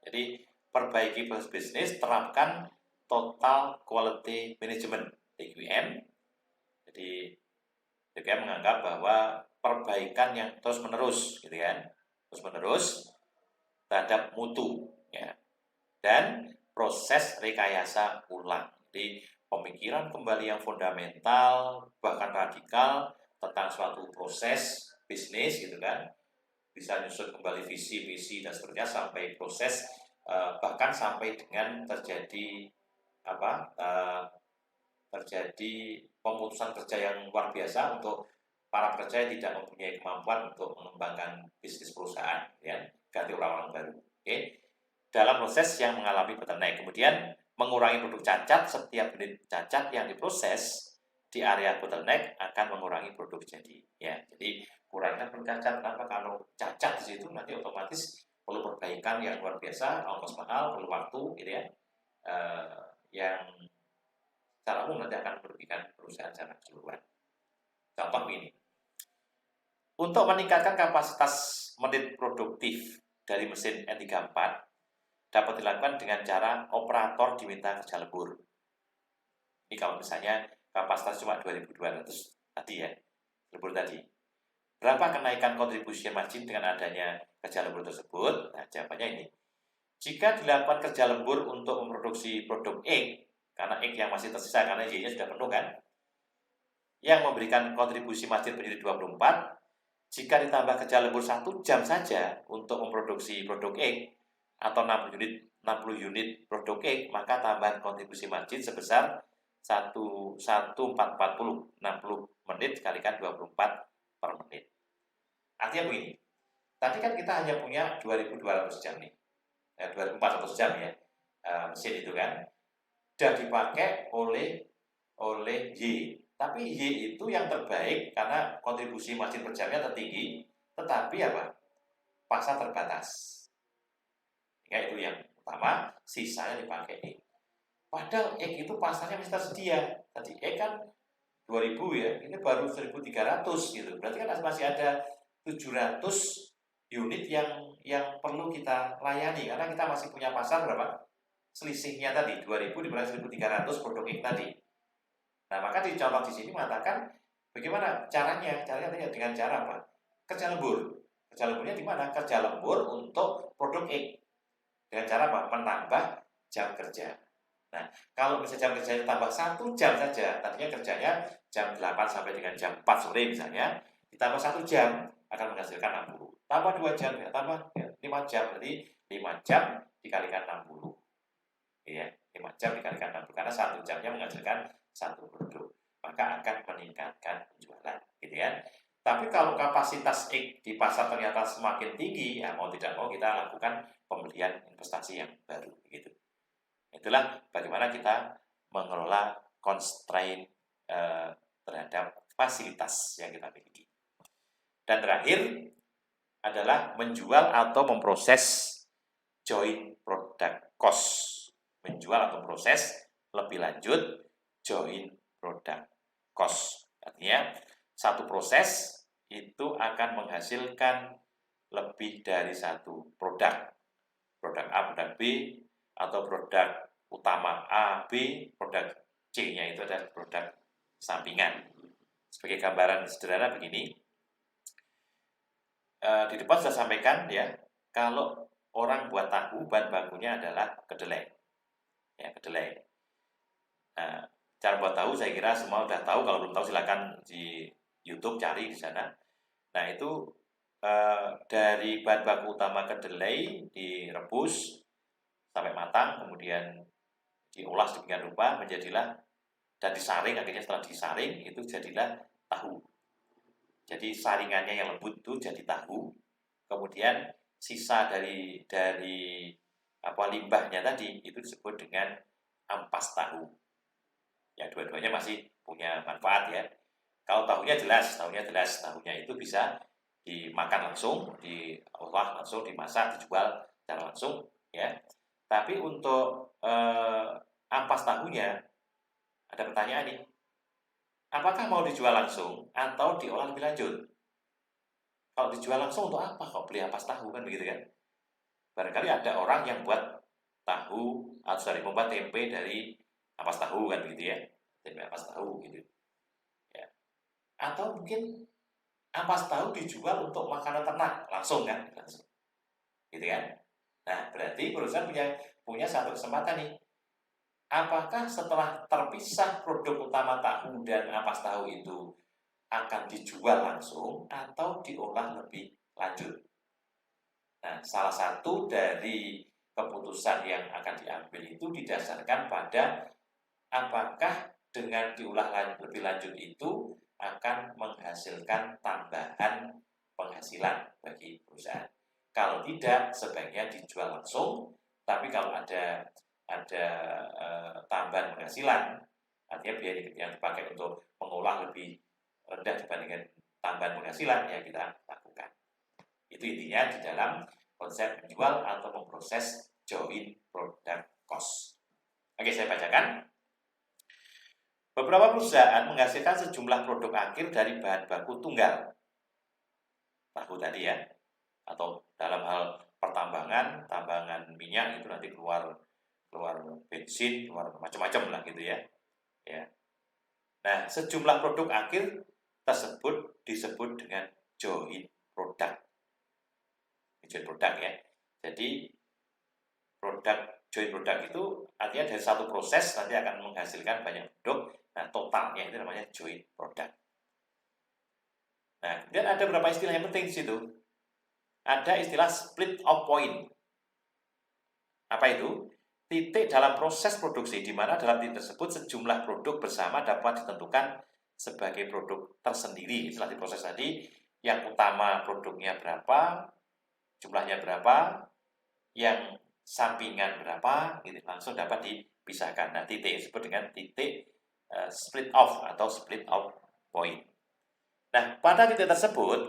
Jadi perbaiki proses bisnis, terapkan total quality management (TQM). Jadi TQM menganggap bahwa perbaikan yang terus-menerus, gitu kan, terus-menerus terhadap mutu, ya, dan proses rekayasa ulang. Jadi pemikiran kembali yang fundamental bahkan radikal tentang suatu proses bisnis gitu kan, bisa nyusun kembali visi, misi dan seterusnya sampai proses bahkan sampai dengan terjadi terjadi pemutusan kerja yang luar biasa untuk para pekerja yang tidak mempunyai kemampuan untuk mengembangkan bisnis perusahaan, ya, ganti orang-orang baru. Oke. Dalam proses yang mengalami bottleneck, kemudian mengurangi produk cacat. Setiap unit cacat yang diproses di area bottleneck akan mengurangi produk jadi. Ya, jadi kurangkan produk cacat. Kenapa? Kalau cacat di situ nanti otomatis perlu perbaikan yang luar biasa, ongkos mahal, perlu waktu, gitu ya. Yang secara umum nanti akan merugikan perusahaan secara keseluruhan. Contoh ini, untuk meningkatkan kapasitas menit produktif dari mesin N34 dapat dilakukan dengan cara operator diminta kerja lembur. Ini kalau misalnya kapasitas cuma 2.200 tadi ya, lembur tadi. Berapa kenaikan contribution margin dengan adanya kerja lembur tersebut? Nah, jawabannya ini. Jika dilakukan kerja lembur untuk memproduksi produk X, karena X yang masih tersisa karena Y-nya sudah penuh kan, yang memberikan kontribusi margin menjadi 24, jika ditambah kerja lembur 1 jam saja untuk memproduksi produk X atau 60 unit produk X, maka tambahan kontribusi margin sebesar 1440, 60 menit dikalikan 24 per menit. Artinya begini, tadi kan kita hanya punya 2.200 jam nih, 2.400 jam ya, mesin itu kan, dan dipakai oleh Y. Tapi Y itu yang terbaik karena kontribusi margin per jamnya tertinggi, tetapi apa? Pasar terbatas. Ya itu yang pertama, sisanya dipakai X. Padahal X itu pasarnya masih tersedia. Tadi X kan 2000 ya, ini baru 1300 gitu. Berarti kan masih ada 700 unit yang perlu kita layani karena kita masih punya pasar berapa? Selisihnya tadi 2000 dibanding 1300 produk X tadi. Nah, maka di contoh di sini mengatakan bagaimana caranya? Caranya dengan cara apa? Kerja lembur. Kerja lemburnya di mana? Kerja lembur untuk produk X. Dengan cara apa? Menambah jam kerja. Nah, kalau misalnya jam kerjanya tambah 1 jam saja, tadinya kerjanya jam 8 sampai dengan jam 4 sore misalnya, ditambah 1 jam akan menghasilkan 60. Tambah 2 jam, ya, tambah 5 jam, berarti 5 jam dikalikan 60. Ya, 5 jam dikalikan 60 karena 1 jamnya menghasilkan 1 produk, maka akan meningkatkan penjualan, gitu ya. Tapi kalau kapasitas X di pasar ternyata semakin tinggi, ya mau tidak mau kita lakukan pembelian investasi yang baru, gitu. Itulah bagaimana kita mengelola constraint terhadap fasilitas yang kita miliki. Dan terakhir adalah menjual atau memproses joint product cost. Menjual atau proses lebih lanjut joint product cost. Artinya satu proses itu akan menghasilkan lebih dari satu produk. Produk A, produk B, atau produk utama A, B, produk C-nya itu adalah produk sampingan. Sebagai gambaran sederhana begini, di depan sudah sampaikan ya, kalau orang buat tahu, bahan bakunya adalah kedelai. Ya, kedelai. Nah, cara buat tahu saya kira semua sudah tahu, kalau belum tahu silakan di YouTube cari di sana. Nah, itu dari bahan baku utama kedelai direbus sampai matang, kemudian diolah sedemikian rupa menjadilah dan disaring, akhirnya setelah disaring itu jadilah tahu. Jadi saringannya yang lembut itu jadi tahu. Kemudian sisa dari limbahnya tadi itu disebut dengan ampas tahu. Ya, dua-duanya masih punya manfaat ya. Kalau tahunya tahunya itu bisa dimakan langsung, diolah langsung, dimasak, dijual secara langsung ya. Tapi untuk ampas tahunya ada pertanyaan nih. Apakah mau dijual langsung atau diolah lebih lanjut? Kalau dijual langsung untuk apa? Kok beli ampas tahu kan begitu kan? Barangkali ada orang yang buat membuat tempe dari ampas tahu kan begitu ya. Tempe ampas tahu gitu. Ya. Atau mungkin ampas tahu dijual untuk makanan ternak langsung kan? Langsung. Gitu kan? Nah, berarti perusahaan punya satu kesempatan nih. Apakah setelah terpisah produk utama tahu dan ampas tahu itu akan dijual langsung atau diolah lebih lanjut? Nah, salah satu dari keputusan yang akan diambil itu didasarkan pada apakah dengan diolah lebih lanjut itu akan menghasilkan tambahan penghasilan bagi perusahaan. Kalau tidak, sebaiknya dijual langsung. Tapi kalau ada tambahan penghasilan, artinya biaya yang dipakai untuk mengolah lebih rendah dibandingkan tambahan penghasilan, ya kita lakukan. Itu intinya di dalam konsep menjual atau memproses joint product cost. Oke, saya bacakan. Beberapa perusahaan menghasilkan sejumlah produk akhir dari bahan baku tunggal. Tahu tadi ya. Atau dalam hal pertambangan, tambangan minyak itu nanti keluar bensin, keluar macam-macam lah gitu ya. Ya. Nah, sejumlah produk akhir tersebut disebut dengan joint product. Joint product ya. Jadi joint product itu artinya dari satu proses nanti akan menghasilkan banyak produk. Nah, totalnya itu namanya joint product. Nah, kemudian ada beberapa istilah yang penting di situ. Ada istilah split of point. Apa itu? Titik dalam proses produksi, di mana dalam titik tersebut sejumlah produk bersama dapat ditentukan sebagai produk tersendiri. Setelah diproses tadi, yang utama produknya berapa, jumlahnya berapa, yang sampingan berapa, gitu, langsung dapat dipisahkan. Nah, titik disebut dengan titik split off atau split off point. Nah, pada titik tersebut,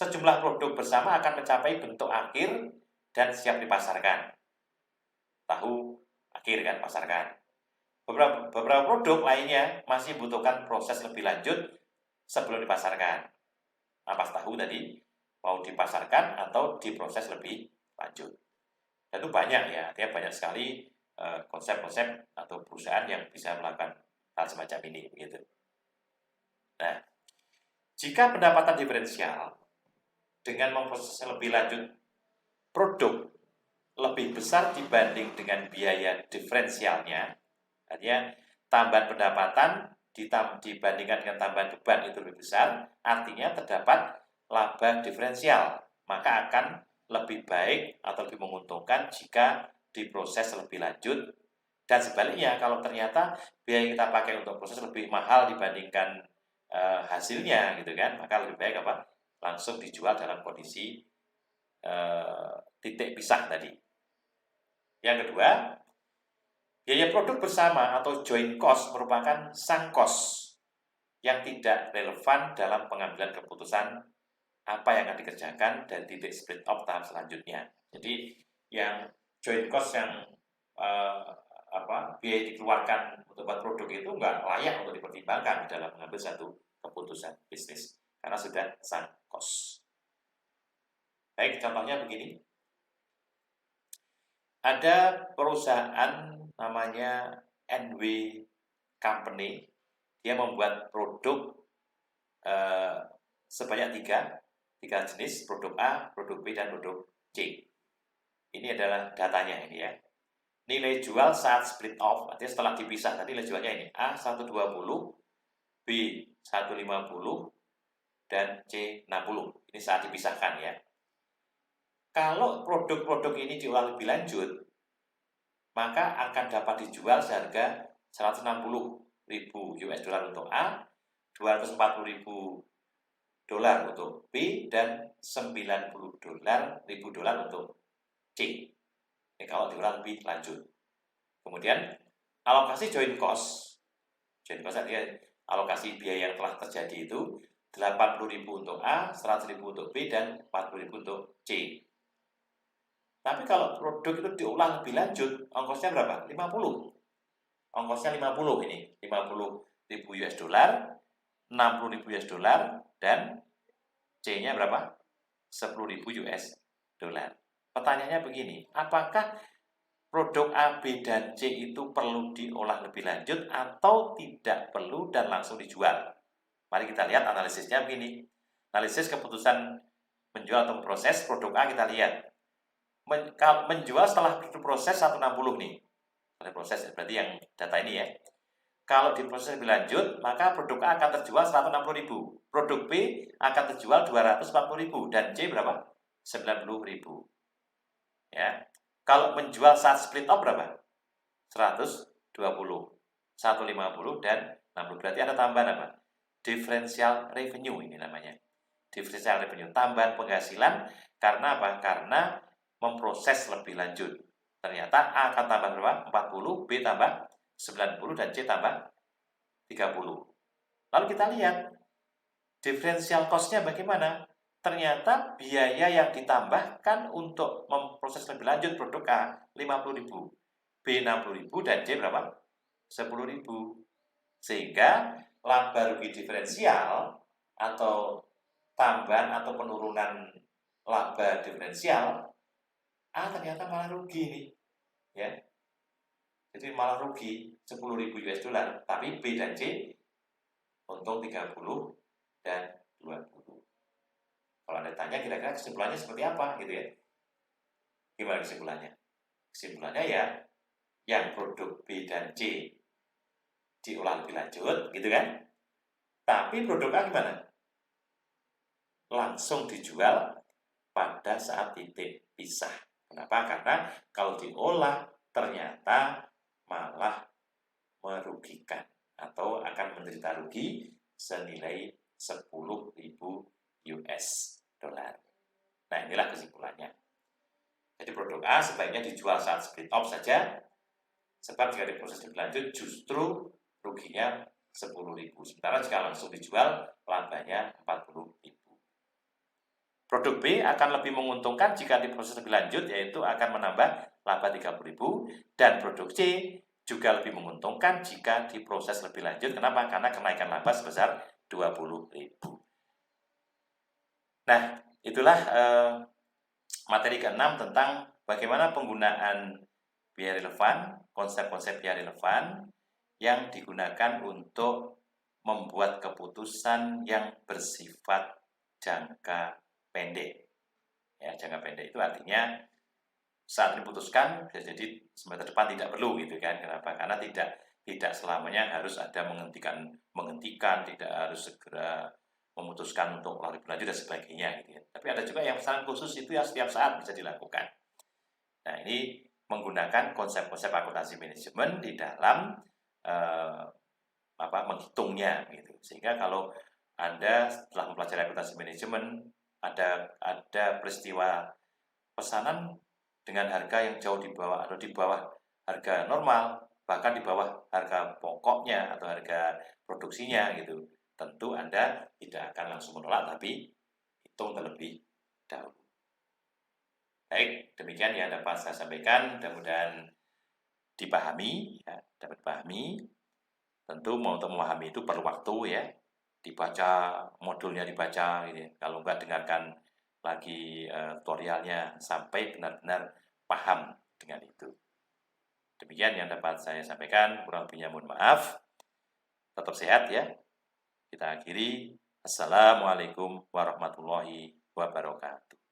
sejumlah produk bersama akan mencapai bentuk akhir dan siap dipasarkan. Tahu akhir kan, pasarkan. Beberapa produk lainnya masih membutuhkan proses lebih lanjut sebelum dipasarkan. Ampas tahu tadi mau dipasarkan atau diproses lebih lanjut. Dan itu banyak ya, artinya banyak sekali konsep-konsep atau perusahaan yang bisa melakukan hal semacam ini begitu. Nah, jika pendapatan diferensial dengan memproses lebih lanjut produk lebih besar dibanding dengan biaya diferensialnya, artinya tambahan pendapatan dibandingkan dengan tambahan beban itu lebih besar, artinya terdapat laba diferensial, maka akan lebih baik atau lebih menguntungkan jika diproses lebih lanjut. Dan sebaliknya, kalau ternyata biaya yang kita pakai untuk proses lebih mahal dibandingkan hasilnya, gitu kan, maka lebih baik apa? Langsung dijual dalam kondisi titik pisah tadi. Yang kedua, biaya produk bersama atau joint cost merupakan sunk cost yang tidak relevan dalam pengambilan keputusan apa yang akan dikerjakan dan titik split off tahap selanjutnya. Jadi yang joint cost yang biaya dikeluarkan untuk buat produk itu nggak layak untuk dipertimbangkan dalam mengambil satu keputusan bisnis karena sudah sunk cost. Baik, contohnya begini. Ada perusahaan namanya NW Company, dia membuat produk sebanyak tiga jenis, produk A, produk B, dan produk C. Ini adalah datanya ini ya. Nilai jual saat split off, artinya setelah dipisah, tadi nilai jualnya ini A 120, B 150, dan C 60. Ini saat dipisahkan ya. Kalau produk-produk ini diolah lebih lanjut, maka akan dapat dijual seharga 160.000 US dollar untuk A, 240.000 dolar untuk B, dan 90.000 dolar untuk C. Ini kalau diolah lebih lanjut. Kemudian alokasi joint cost. Joint cost artinya alokasi biaya yang telah terjadi itu 80.000 untuk A, 100.000 untuk B, dan 40.000 untuk C. Tapi kalau produk itu diolah lebih lanjut, ongkosnya berapa? 50. Ongkosnya 50 ini. 50.000 US dollar, 60.000 US dollar, dan C-nya berapa? 10.000 US dollar. Pertanyaannya begini, apakah produk A, B, dan C itu perlu diolah lebih lanjut atau tidak perlu dan langsung dijual? Mari kita lihat analisisnya begini. Analisis keputusan menjual atau memproses produk A kita lihat. Menjual setelah proses 160 nih. Oleh proses berarti yang data ini ya. Kalau diproses lebih lanjut, maka produk A akan terjual 160.000. Produk B akan terjual 240.000 dan C berapa? 90.000. Ya. Kalau menjual saat split off berapa? 120, 150 dan 60. Berarti ada tambahan apa? Differential revenue ini namanya. Differential revenue, tambahan penghasilan karena apa? Karena memproses lebih lanjut. Ternyata A akan tambah berapa? 40, B tambah 90, dan C tambah 30. Lalu kita lihat differential cost-nya bagaimana? Ternyata biaya yang ditambahkan untuk memproses lebih lanjut produk A 50.000, B 60.000, dan C berapa? 10.000. Sehingga laba rugi diferensial atau tambahan atau penurunan laba diferensial, ternyata malah rugi nih, ya. Jadi malah rugi 10.000 US dollar, tapi B dan C untung 30 dan 20. Kalau Anda tanya kira-kira kesimpulannya seperti apa gitu ya. Gimana kesimpulannya? Kesimpulannya ya, yang produk B dan C diolah lebih lanjut, gitu kan? Tapi produk A gimana? Langsung dijual pada saat titik pisah. Kenapa? Karena kalau diolah ternyata malah merugikan atau akan menderita rugi senilai 10.000 US dollar. Nah, inilah kesimpulannya. Jadi produk A sebaiknya dijual saat split off saja, sebab jika diproses lebih lanjut justru ruginya 10.000. Sementara jika langsung dijual, labanya 40.000. Produk B akan lebih menguntungkan jika diproses lebih lanjut, yaitu akan menambah laba 30.000, dan produk C juga lebih menguntungkan jika diproses lebih lanjut. Kenapa? Karena kenaikan laba sebesar 20.000. Nah, itulah materi ke-6 tentang bagaimana penggunaan biaya relevan, konsep-konsep biaya relevan yang digunakan untuk membuat keputusan yang bersifat jangka pendek. Ya, jangka pendek itu artinya saat diputuskan bisa jadi semester depan tidak perlu gitu kan. Kenapa? Karena tidak selamanya harus ada menghentikan, tidak harus segera memutuskan untuk lebih lanjut dan sebagainya gitu ya. Tapi ada juga yang pesanan khusus itu ya setiap saat bisa dilakukan. Nah, ini menggunakan konsep-konsep akuntansi manajemen di dalam menghitungnya gitu. Sehingga kalau Anda setelah mempelajari akuntansi manajemen ada peristiwa pesanan dengan harga yang jauh di bawah atau di bawah harga normal, bahkan di bawah harga pokoknya atau harga produksinya gitu. Tentu Anda tidak akan langsung menolak, tapi hitung terlebih dahulu. Baik, demikian yang dapat saya sampaikan. Mudah-mudahan dipahami, ya, dapat dipahami. Tentu untuk memahami itu perlu waktu ya, dibaca modulnya dibaca, gitu. Kalau enggak dengarkan lagi tutorialnya sampai benar-benar paham dengan itu. Demikian yang dapat saya sampaikan, kurang lebihnya mohon maaf. Tetap sehat ya. Kita akhiri. Assalamualaikum warahmatullahi wabarakatuh.